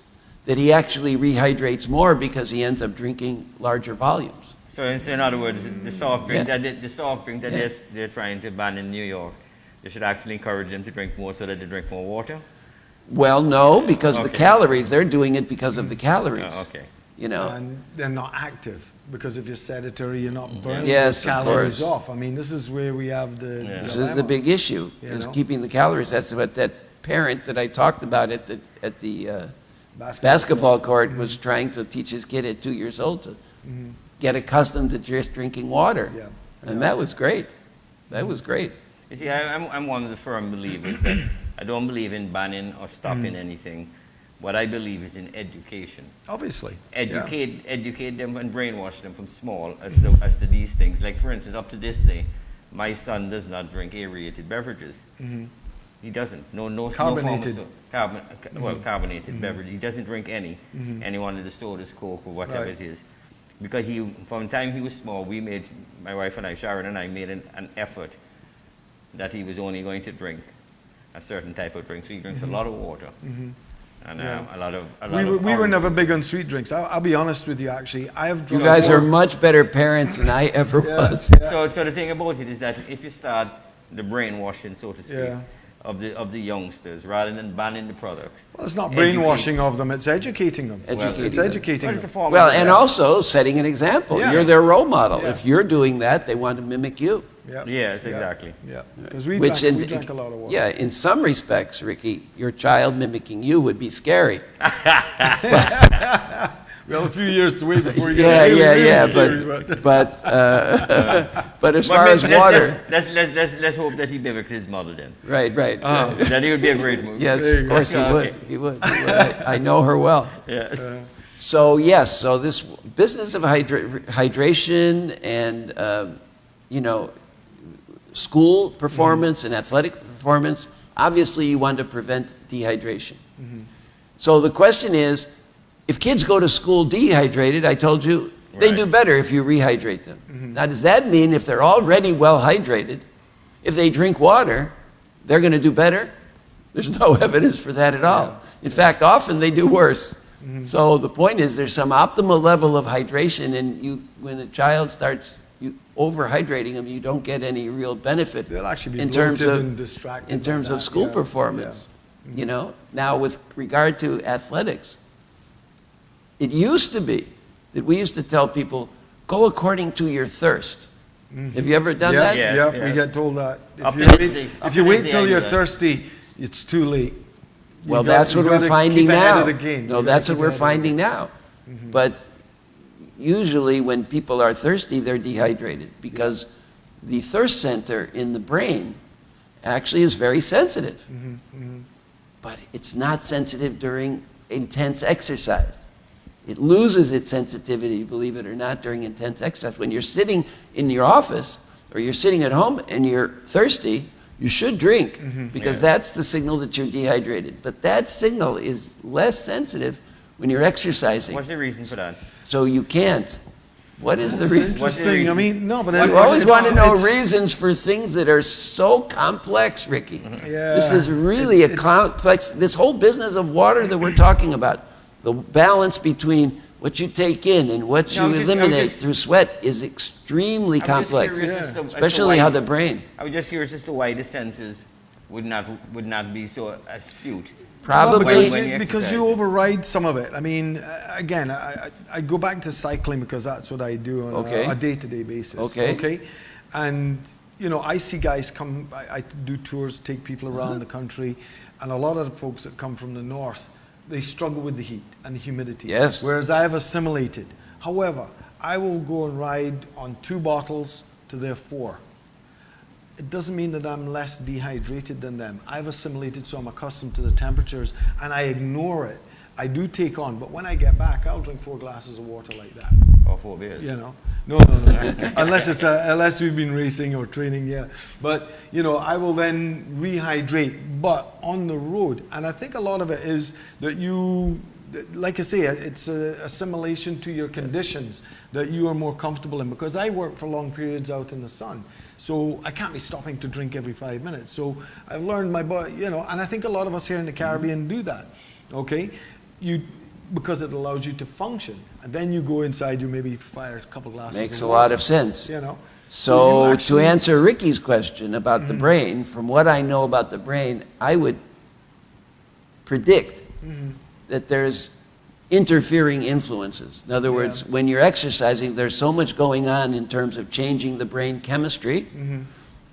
[SPEAKER 13] that he actually rehydrates more because he ends up drinking larger volumes.
[SPEAKER 14] So in other words, the soft drink that they're trying to ban in New York, they should actually encourage them to drink more so that they drink more water?
[SPEAKER 13] Well, no, because the calories, they're doing it because of the calories.
[SPEAKER 14] Oh, okay.
[SPEAKER 13] You know.
[SPEAKER 1] And they're not active, because if you're sedentary, you're not burning
[SPEAKER 13] Yes,
[SPEAKER 1] the
[SPEAKER 13] of
[SPEAKER 1] calories
[SPEAKER 13] course.
[SPEAKER 1] off. I mean, this is where we have the
[SPEAKER 13] This is the big issue,
[SPEAKER 1] You
[SPEAKER 13] is
[SPEAKER 1] know?
[SPEAKER 13] keeping the calories. That's what that parent that I talked about at the basketball court was trying to teach his kid at 2 years old to get accustomed to just drinking water.
[SPEAKER 1] Yeah.
[SPEAKER 13] And that was great. That was great.
[SPEAKER 14] You see, I'm one of the firm believers that I don't believe in banning or stopping anything. What I believe is in education.
[SPEAKER 1] Obviously.
[SPEAKER 14] Educate them and brainwash them from small as to these things. Like, for instance, up to this day, my son does not drink aerated beverages. He doesn't. No
[SPEAKER 1] Carbonated.
[SPEAKER 14] No form of carbonated beverage. He doesn't drink any one of the sodas, Coke, or whatever
[SPEAKER 1] Right.
[SPEAKER 14] it is. Because from the time he was small, my wife and I, Sharon and I, made an effort that he was only going to drink a certain type of drink. So he drinks a lot of water. And a lot of
[SPEAKER 1] we were never big on sweet drinks. I'll be honest with you, actually. I have
[SPEAKER 13] You
[SPEAKER 1] drunk
[SPEAKER 13] guys are
[SPEAKER 1] more-
[SPEAKER 13] much better parents than I ever was.
[SPEAKER 14] So the thing about it is that if you start the brainwashing, so to speak, of the youngsters, rather than banning the products.
[SPEAKER 1] Well, it's not brainwashing of them, it's educating them. It's educating them.
[SPEAKER 13] Well, and also setting an example.
[SPEAKER 1] Yeah.
[SPEAKER 13] You're their role model.
[SPEAKER 1] Yeah.
[SPEAKER 13] If you're doing that, they want to mimic you.
[SPEAKER 1] Yeah.
[SPEAKER 14] Yes, exactly.
[SPEAKER 1] Yeah, because we
[SPEAKER 13] Which
[SPEAKER 1] drank a lot of water.
[SPEAKER 13] Yeah, in some respects, Ricky, your child mimicking you would be scary.
[SPEAKER 1] Well, a few years to wait before you
[SPEAKER 13] Yeah,
[SPEAKER 1] get
[SPEAKER 13] yeah,
[SPEAKER 1] really
[SPEAKER 13] yeah,
[SPEAKER 1] scary,
[SPEAKER 13] but as far as water,
[SPEAKER 14] let's hope that he mimicked his mother then.
[SPEAKER 13] right.
[SPEAKER 14] That he would be a great movie.
[SPEAKER 13] Yes, of course he would. He would. I know her well.
[SPEAKER 14] Yes.
[SPEAKER 13] So yes, so this business of hydration and school performance and athletic performance, obviously you want to prevent dehydration. So the question is, if kids go to school dehydrated, I told you, they do better if you rehydrate them. Now, does that mean if they're already well hydrated, if they drink water, they're going to do better? There's no evidence for that at all. In fact, often they do worse. So the point is, there's some optimal level of hydration, and when a child starts overhydrating them, you don't get any real benefit.
[SPEAKER 1] They'll actually be
[SPEAKER 13] in terms
[SPEAKER 1] bloated
[SPEAKER 13] of
[SPEAKER 1] and distracted
[SPEAKER 13] in
[SPEAKER 1] by
[SPEAKER 13] terms of
[SPEAKER 1] that,
[SPEAKER 13] school
[SPEAKER 1] yeah.
[SPEAKER 13] performance. You know, now with regard to athletics, it used to be that we used to tell people, go according to your thirst. Have you ever done that?
[SPEAKER 1] Yeah, we get told that.
[SPEAKER 14] Up to
[SPEAKER 1] If you wait
[SPEAKER 14] this
[SPEAKER 1] till
[SPEAKER 14] day,
[SPEAKER 1] you're
[SPEAKER 14] yeah.
[SPEAKER 1] thirsty, it's too late.
[SPEAKER 13] Well, that's what we're finding now. No, that's what we're finding now. But usually when people are thirsty, they're dehydrated because the thirst center in the brain actually is very sensitive. But it's not sensitive during intense exercise. It loses its sensitivity, believe it or not, during intense exercise. When you're sitting in your office or you're sitting at home and you're thirsty, you should drink because that's the signal that you're dehydrated. But that signal is less sensitive when you're exercising.
[SPEAKER 14] What's the reason for that?
[SPEAKER 13] So you can't. What is the reason?
[SPEAKER 14] What's the
[SPEAKER 1] Interesting. I
[SPEAKER 14] reason?
[SPEAKER 1] mean, no, but
[SPEAKER 13] You always want to know
[SPEAKER 1] it's-
[SPEAKER 13] reasons for things that are so complex, Ricky.
[SPEAKER 1] Yeah.
[SPEAKER 13] This is really a complex, this whole business of water that we're talking about, the balance between what you take in and what you
[SPEAKER 14] No, I'm just-
[SPEAKER 13] eliminate through sweat is extremely complex, especially how the brain.
[SPEAKER 14] I was just curious as to why the senses would not be so astute.
[SPEAKER 13] Probably.
[SPEAKER 14] When you
[SPEAKER 1] because
[SPEAKER 14] exercise.
[SPEAKER 1] you override some of it. I mean, again, I go back to cycling because that's what I do on a day-to-day basis.
[SPEAKER 13] Okay.
[SPEAKER 1] And, you know, I see guys come, I do tours, take people around the country, and a lot of the folks that come from the north, they struggle with the heat and the humidity.
[SPEAKER 13] Yes.
[SPEAKER 1] Whereas I have assimilated. However, I will go and ride on 2 bottles to their 4. It doesn't mean that I'm less dehydrated than them. I've assimilated, so I'm accustomed to the temperatures, and I ignore it. I do take on, but when I get back, I'll drink 4 glasses of water like that.
[SPEAKER 14] Or 4 beers.
[SPEAKER 1] You know, no. unless we've been racing or training, yeah. But you know, I will then rehydrate, but on the road. And I think a lot of it is that you, like I say, it's a assimilation to your conditions. that you are more comfortable in, because I work for long periods out in the sun. So I can't be stopping to drink every 5 minutes. So I've learned my body, you know, and I think a lot of us here in the Caribbean do that, okay? Because it allows you to function. And then you go inside, you maybe fire a couple glasses.
[SPEAKER 13] Makes a lot of sense.
[SPEAKER 1] You know?
[SPEAKER 13] So to answer Ricky's question about the brain, from what I know about the brain, I would predict that there's interfering influences. In other words, when you're exercising, there's so much going on in terms of changing the brain chemistry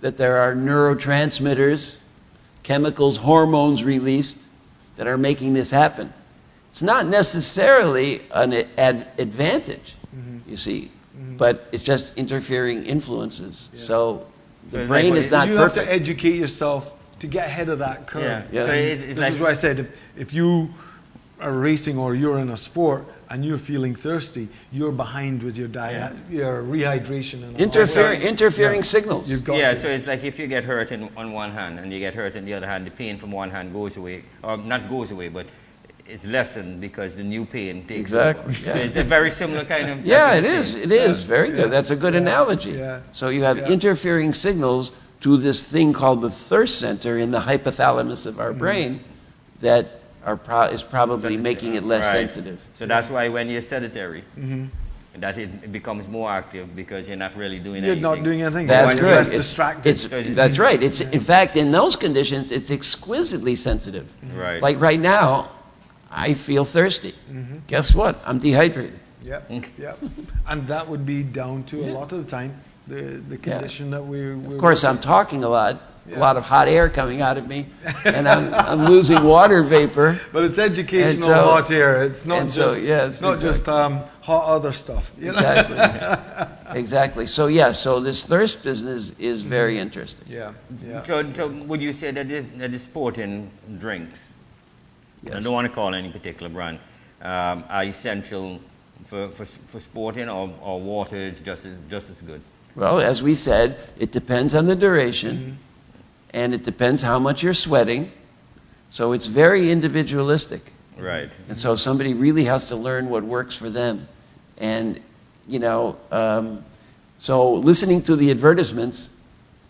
[SPEAKER 13] that there are neurotransmitters, chemicals, hormones released that are making this happen. It's not necessarily an advantage, you see, but it's just interfering influences. So the brain is not
[SPEAKER 1] you
[SPEAKER 13] perfect.
[SPEAKER 1] have to educate yourself to get ahead of that curve.
[SPEAKER 14] Yeah. So
[SPEAKER 1] This is why I said, if you are racing or you're in a sport and you're feeling thirsty, you're behind with your diet, your rehydration and
[SPEAKER 13] interfering signals.
[SPEAKER 1] You've got to.
[SPEAKER 14] So it's like if you get hurt on one hand and you get hurt on the other hand, the pain from one hand goes away, or not goes away, but it's lessened because the new pain takes over.
[SPEAKER 13] Yeah.
[SPEAKER 14] So it's a very similar kind of...
[SPEAKER 13] Yeah, it is. It is. Very good. That's a good analogy.
[SPEAKER 1] Yeah.
[SPEAKER 13] So you have interfering signals to this thing called the thirst center in the hypothalamus of our brain that is probably making it less sensitive.
[SPEAKER 14] So that's why when you're sedentary, that it becomes more active because you're not really doing anything.
[SPEAKER 1] You're not doing anything.
[SPEAKER 13] That's
[SPEAKER 1] You're
[SPEAKER 13] correct.
[SPEAKER 1] less distracted.
[SPEAKER 13] That's right. It's in fact, in those conditions, it's exquisitely sensitive.
[SPEAKER 14] Right.
[SPEAKER 13] Like right now, I feel thirsty. Guess what? I'm dehydrated.
[SPEAKER 1] Yep. And that would be down to a lot of the time the condition that we're
[SPEAKER 13] Of course, I'm talking a lot of hot air coming out of me, and I'm losing water vapor.
[SPEAKER 1] But it's educational
[SPEAKER 13] so-
[SPEAKER 1] hot air. It's not
[SPEAKER 13] and
[SPEAKER 1] just
[SPEAKER 13] so, yes,
[SPEAKER 1] it's not just hot other stuff. You know?
[SPEAKER 13] Exactly. Exactly. So so this thirst business is very interesting.
[SPEAKER 1] Yeah.
[SPEAKER 14] So would you say that the sporting drinks, I don't want to call any particular brand, are essential for sporting, or water is just as good?
[SPEAKER 13] Well, as we said, it depends on the duration, and it depends how much you're sweating. So it's very individualistic.
[SPEAKER 14] Right.
[SPEAKER 13] And so somebody really has to learn what works for them. And, so listening to the advertisements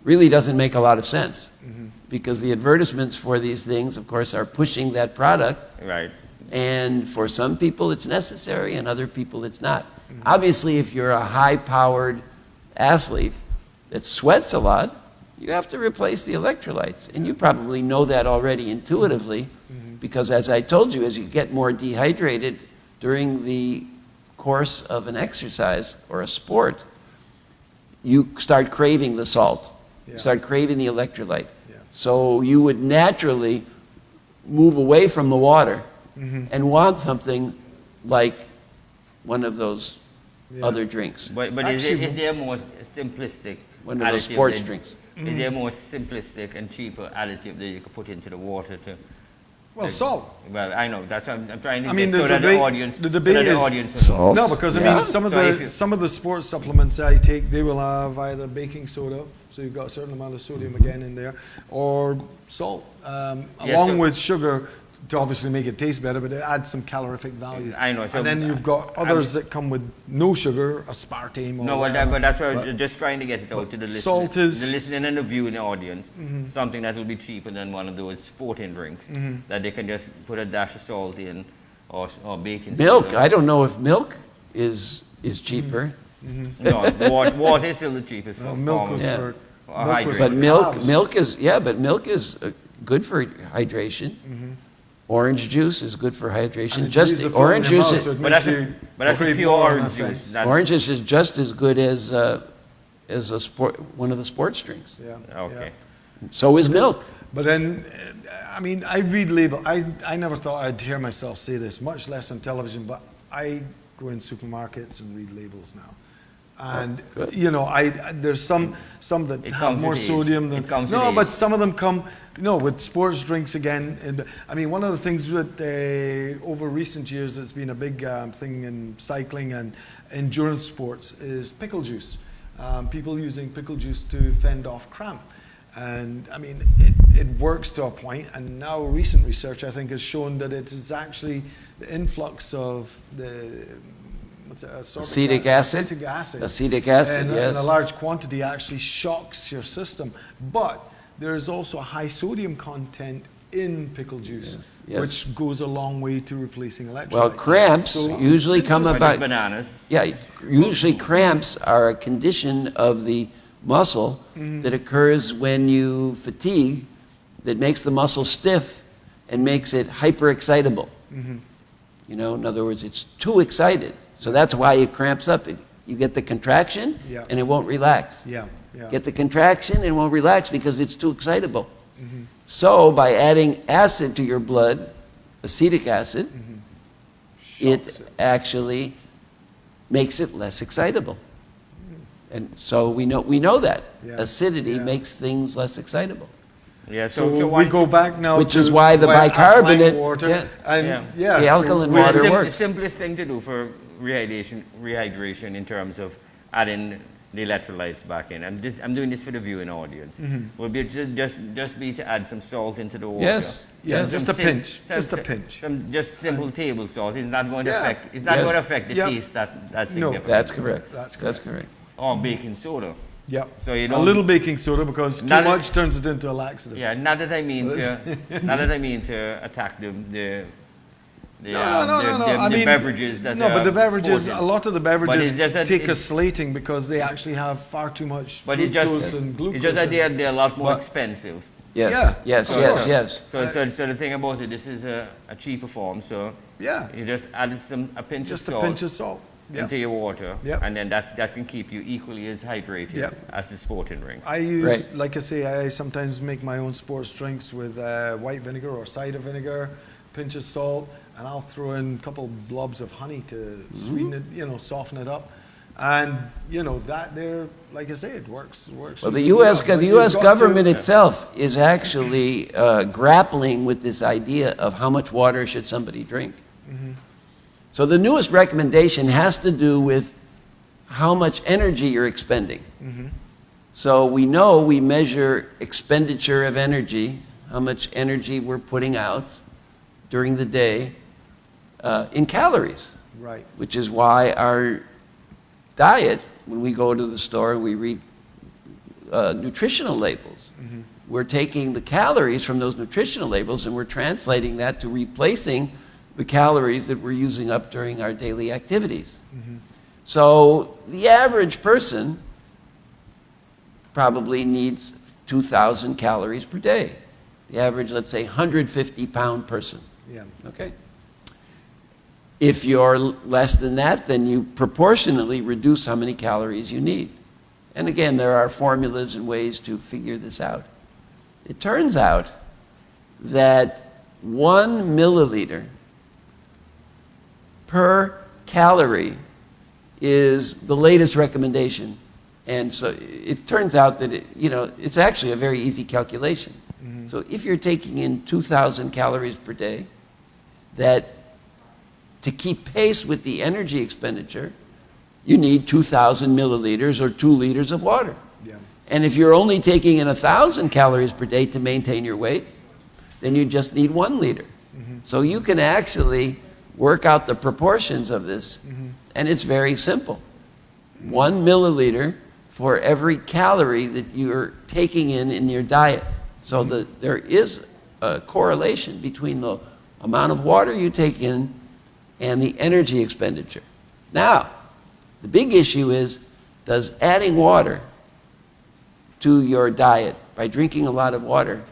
[SPEAKER 13] really doesn't make a lot of sense. Because the advertisements for these things, of course, are pushing that product.
[SPEAKER 14] Right.
[SPEAKER 13] And for some people it's necessary, and other people it's not. Obviously, if you're a high-powered athlete that sweats a lot, you have to replace the electrolytes. And you probably know that already intuitively, because as I told you, as you get more dehydrated during the course of an exercise or a sport, you start craving the salt. You start craving the electrolyte. So you would naturally move away from the water and want something like one of those other drinks.
[SPEAKER 14] But is there more simplistic
[SPEAKER 13] one of those
[SPEAKER 14] additive
[SPEAKER 13] sports
[SPEAKER 14] that-
[SPEAKER 13] drinks.
[SPEAKER 14] Is there more simplistic and cheaper additive that you could put into the water to...
[SPEAKER 1] Well, salt.
[SPEAKER 14] Well, I know. That's what I'm trying to
[SPEAKER 1] I mean,
[SPEAKER 14] get so that the audience...
[SPEAKER 1] The debate is
[SPEAKER 14] audience
[SPEAKER 1] no, because I mean, some of the sports supplements I take, they will have either baking soda, so you've got a certain amount of sodium again in there, or salt, along with sugar to obviously make it taste better, but it adds some calorific value.
[SPEAKER 14] I know. So
[SPEAKER 1] and then you've got others that come with no sugar, aspartame. Or
[SPEAKER 14] no,
[SPEAKER 1] whatever.
[SPEAKER 14] but that's why I'm just trying to get it out to the listener.
[SPEAKER 1] Salt is
[SPEAKER 14] the listening and the viewing audience. Something that will be cheaper than one of those sporting drinks that they can just put a dash of salt in, or baking
[SPEAKER 13] Milk.
[SPEAKER 14] soda.
[SPEAKER 13] I don't know if milk is cheaper.
[SPEAKER 14] No, water is still the cheapest for
[SPEAKER 1] milk was
[SPEAKER 14] for hydration.
[SPEAKER 13] But milk is good for hydration. Orange juice is good for hydration. Orange juice is,
[SPEAKER 14] but that's a pure orange juice.
[SPEAKER 13] Orange juice is just as good as a sport, one of the sports drinks.
[SPEAKER 1] Yeah.
[SPEAKER 14] Okay.
[SPEAKER 13] So is milk.
[SPEAKER 1] But then, I mean, I read label. I never thought I'd hear myself say this, much less on television, but I go in supermarkets and read labels now. And there's some that have more sodium than but some of them come with sports drinks again. And I mean, one of the things that over recent years that's been a big thing in cycling and endurance sports is pickle juice. People using pickle juice to fend off cramp. And I mean, it works to a point, and now recent research I think has shown that it is actually the influx of the what's it,
[SPEAKER 13] Acetic acid.
[SPEAKER 1] Acetic acid.
[SPEAKER 13] Acetic acid,
[SPEAKER 1] and,
[SPEAKER 13] yes.
[SPEAKER 1] and a large quantity actually shocks your system. But there is also a high sodium content in pickle juice,
[SPEAKER 13] yes.
[SPEAKER 1] which goes a long way to replacing electrolytes.
[SPEAKER 13] Well, cramps
[SPEAKER 1] So-
[SPEAKER 13] usually come about.
[SPEAKER 14] Bananas.
[SPEAKER 13] Yeah, usually cramps are a condition of the muscle that occurs when you fatigue, that makes the muscle stiff and makes it hyperexcitable. You know, in other words, it's too excited. So that's why it cramps up. You get the contraction
[SPEAKER 1] Yeah.
[SPEAKER 13] and it won't relax.
[SPEAKER 1] Yeah, yeah.
[SPEAKER 13] Get the contraction and it won't relax because it's too excitable. So by adding acid to your blood, acetic acid, it actually makes it less excitable. And so we know that.
[SPEAKER 1] Yeah.
[SPEAKER 13] Acidity makes things less excitable.
[SPEAKER 14] Yeah,
[SPEAKER 1] So,
[SPEAKER 14] so
[SPEAKER 1] we
[SPEAKER 14] once-
[SPEAKER 1] go back now
[SPEAKER 13] Which
[SPEAKER 1] to
[SPEAKER 13] is why the
[SPEAKER 1] alkaline
[SPEAKER 13] bicarbonate-
[SPEAKER 1] water,
[SPEAKER 13] yeah.
[SPEAKER 1] and
[SPEAKER 14] Yeah.
[SPEAKER 13] The alkaline
[SPEAKER 14] Well,
[SPEAKER 13] water
[SPEAKER 14] the
[SPEAKER 13] works.
[SPEAKER 14] simplest thing to do for rehydration in terms of adding the electrolytes back in. I'm doing this for the viewing audience. Will be just be to add some salt into the water.
[SPEAKER 13] Yes.
[SPEAKER 1] Yeah,
[SPEAKER 13] Yes.
[SPEAKER 1] just a pinch, just a pinch.
[SPEAKER 14] Some just simple table salt. It's not going to
[SPEAKER 1] Yeah.
[SPEAKER 14] affect. It's not
[SPEAKER 13] Yes.
[SPEAKER 14] going to affect the
[SPEAKER 1] Yeah.
[SPEAKER 14] taste that
[SPEAKER 1] No.
[SPEAKER 14] significant.
[SPEAKER 13] That's correct.
[SPEAKER 1] That's
[SPEAKER 13] That's correct.
[SPEAKER 14] Or baking soda.
[SPEAKER 1] Yeah.
[SPEAKER 14] So you
[SPEAKER 1] A
[SPEAKER 14] don't.
[SPEAKER 1] little baking soda because too
[SPEAKER 14] Not a-
[SPEAKER 1] much turns it into a laxative.
[SPEAKER 14] Yeah, not that I mean to attack the
[SPEAKER 1] No. I
[SPEAKER 14] the
[SPEAKER 1] mean,
[SPEAKER 14] beverages that
[SPEAKER 1] no, but the beverages,
[SPEAKER 14] sporting.
[SPEAKER 1] a lot of the
[SPEAKER 14] But
[SPEAKER 1] beverages
[SPEAKER 14] it's just that
[SPEAKER 1] take a
[SPEAKER 14] it's-
[SPEAKER 1] slating because they actually have far too much
[SPEAKER 14] But
[SPEAKER 1] fructose and glucose.
[SPEAKER 14] it's just that they're a lot more
[SPEAKER 1] But-
[SPEAKER 14] expensive.
[SPEAKER 13] Yes.
[SPEAKER 1] Yeah.
[SPEAKER 13] Yes.
[SPEAKER 1] Of
[SPEAKER 13] Yes.
[SPEAKER 1] course.
[SPEAKER 13] Yes.
[SPEAKER 14] So the thing about it, this is a cheaper form. So
[SPEAKER 1] Yeah,
[SPEAKER 14] you just added a pinch
[SPEAKER 1] just
[SPEAKER 14] of
[SPEAKER 1] a
[SPEAKER 14] salt
[SPEAKER 1] pinch of salt. Yeah.
[SPEAKER 14] into your water,
[SPEAKER 1] Yep.
[SPEAKER 14] and then that can keep you equally as hydrated
[SPEAKER 1] Yep.
[SPEAKER 14] as the sporting drinks.
[SPEAKER 1] I use,
[SPEAKER 13] Right.
[SPEAKER 1] like I say, I sometimes make my own sports drinks with white vinegar or cider vinegar, pinch of salt, and I'll throw in a couple blobs of honey to sweeten it, soften it up. And, that there, like I say, it works.
[SPEAKER 13] Well, the
[SPEAKER 1] really
[SPEAKER 13] U.S.
[SPEAKER 1] well. But
[SPEAKER 13] the
[SPEAKER 1] you've
[SPEAKER 13] U.S.
[SPEAKER 1] got
[SPEAKER 13] government
[SPEAKER 1] to-
[SPEAKER 13] itself is actually grappling with this idea of how much water should somebody drink. So the newest recommendation has to do with how much energy you're expending. So we know we measure expenditure of energy, how much energy we're putting out during the day in calories,
[SPEAKER 1] Right.
[SPEAKER 13] which is why our diet, when we go to the store and we read nutritional labels, we're taking the calories from those nutritional labels and we're translating that to replacing the calories that we're using up during our daily activities. So the average person probably needs 2,000 calories per day. The average, let's say, 150-pound person.
[SPEAKER 1] Yeah.
[SPEAKER 13] Okay? If you're less than that, then you proportionally reduce how many calories you need. And again, there are formulas and ways to figure this out. It turns out that 1 milliliter per calorie is the latest recommendation. And so it turns out that it's actually a very easy calculation. So if you're taking in 2,000 calories per day, that to keep pace with the energy expenditure, you need 2,000 milliliters or 2 liters of water.
[SPEAKER 1] Yeah.
[SPEAKER 13] And if you're only taking in 1,000 calories per day to maintain your weight, then you just need 1 liter. So you can actually work out the proportions of this, and it's very simple. 1 milliliter for every calorie that you're taking in your diet. So there is a correlation between the amount of water you take in and the energy expenditure. Now, the big issue is, does adding water to your diet by drinking a lot of water,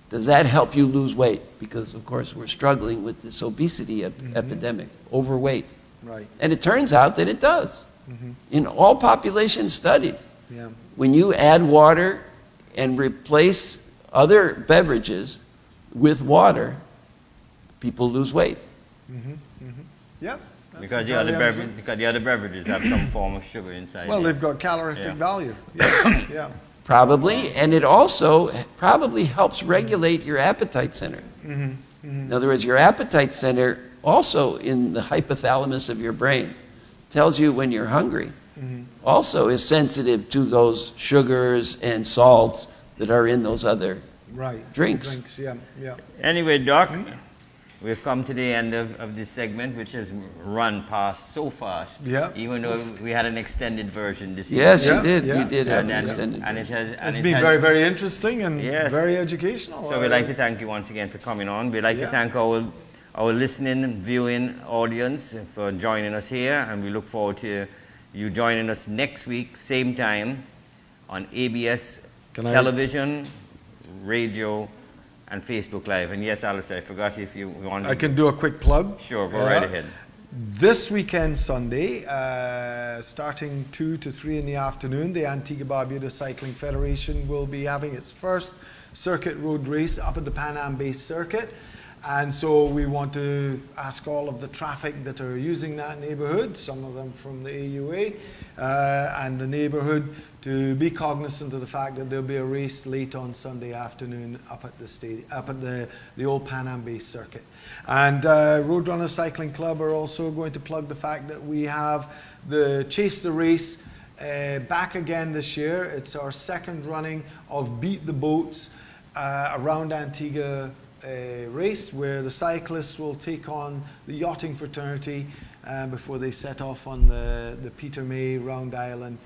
[SPEAKER 13] does that help you lose weight? Because, of course, we're struggling with this obesity epidemic, overweight.
[SPEAKER 1] Right.
[SPEAKER 13] And it turns out that it does. In all populations studied,
[SPEAKER 1] Yeah.
[SPEAKER 13] when you add water and replace other beverages with water, people lose weight.
[SPEAKER 1] Yep.
[SPEAKER 14] Because the other beverages have some form of sugar inside.
[SPEAKER 1] Well,
[SPEAKER 14] it.
[SPEAKER 1] they've got calorific
[SPEAKER 14] Yeah.
[SPEAKER 1] value. Yeah. Yeah.
[SPEAKER 13] Probably, and it also probably helps regulate your appetite center. In other words, your appetite center also in the hypothalamus of your brain tells you when you're hungry. Also is sensitive to those sugars and salts that are in those other
[SPEAKER 1] Right.
[SPEAKER 13] drinks.
[SPEAKER 1] Yeah. Yeah.
[SPEAKER 14] Anyway, Doc, we've come to the end of this segment, which has run past so fast.
[SPEAKER 1] Yeah.
[SPEAKER 14] Even though we had an extended version this
[SPEAKER 13] Yes,
[SPEAKER 14] evening.
[SPEAKER 13] you did.
[SPEAKER 1] Yeah.
[SPEAKER 13] You did have
[SPEAKER 14] And,
[SPEAKER 13] an
[SPEAKER 14] and,
[SPEAKER 13] extended.
[SPEAKER 14] and it has. And
[SPEAKER 1] It's
[SPEAKER 14] it
[SPEAKER 1] been
[SPEAKER 14] has-
[SPEAKER 1] very, very interesting and
[SPEAKER 14] Yes.
[SPEAKER 1] very educational.
[SPEAKER 14] So we'd like to thank you once again for coming on. We'd like to
[SPEAKER 1] Yeah.
[SPEAKER 14] thank our listening and viewing audience for joining us here, and we look forward to you joining us next week, same time, on ABS television, radio, and Facebook Live. And yes, Alistair, I forgot if you want to...
[SPEAKER 1] I can do a quick plug.
[SPEAKER 14] Sure, go right ahead.
[SPEAKER 1] This weekend, Sunday, starting 2 to 3 in the afternoon, the Antigua Barbuda Cycling Federation will be having its first circuit road race up at the Pan Am Base Circuit. And so we want to ask all of the traffic that are using that neighbourhood, some of them from the AUA, and the neighbourhood, to be cognizant of the fact that there'll be a race late on Sunday afternoon up at the old Pan Am Base Circuit. And Roadrunner Cycling Club are also going to plug the fact that we have the Chase the Race back again this year. It's our second running of Beat the Boats around Antigua race, where the cyclists will take on the yachting fraternity before they set off on the Peter May Round Island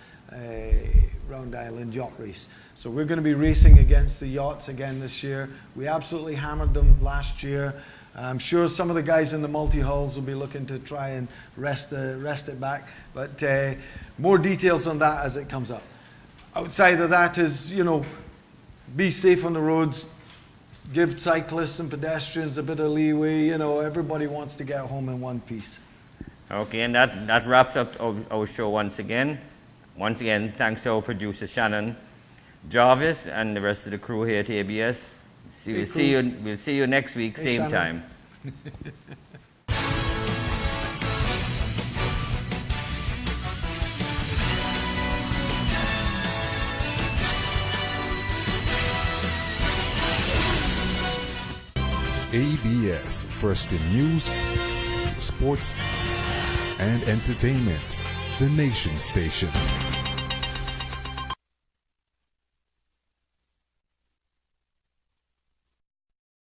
[SPEAKER 1] yacht race. So we're going to be racing against the yachts again this year. We absolutely hammered them last year. I'm sure some of the guys in the multi-hulls will be looking to try and rest it back, but more details on that as it comes up. Outside of that is, be safe on the roads, give cyclists and pedestrians a bit of leeway. Everybody wants to get home in one piece.
[SPEAKER 14] Okay, and that wraps up our show once again. Once again, thanks to our producer Shannon Jarvis and the rest of the crew here at ABS. We'll see you next week,
[SPEAKER 1] Hey,
[SPEAKER 14] same
[SPEAKER 1] Shannon.
[SPEAKER 14] time.
[SPEAKER 15] ABS, first in news, sports, and entertainment. The Nation Station.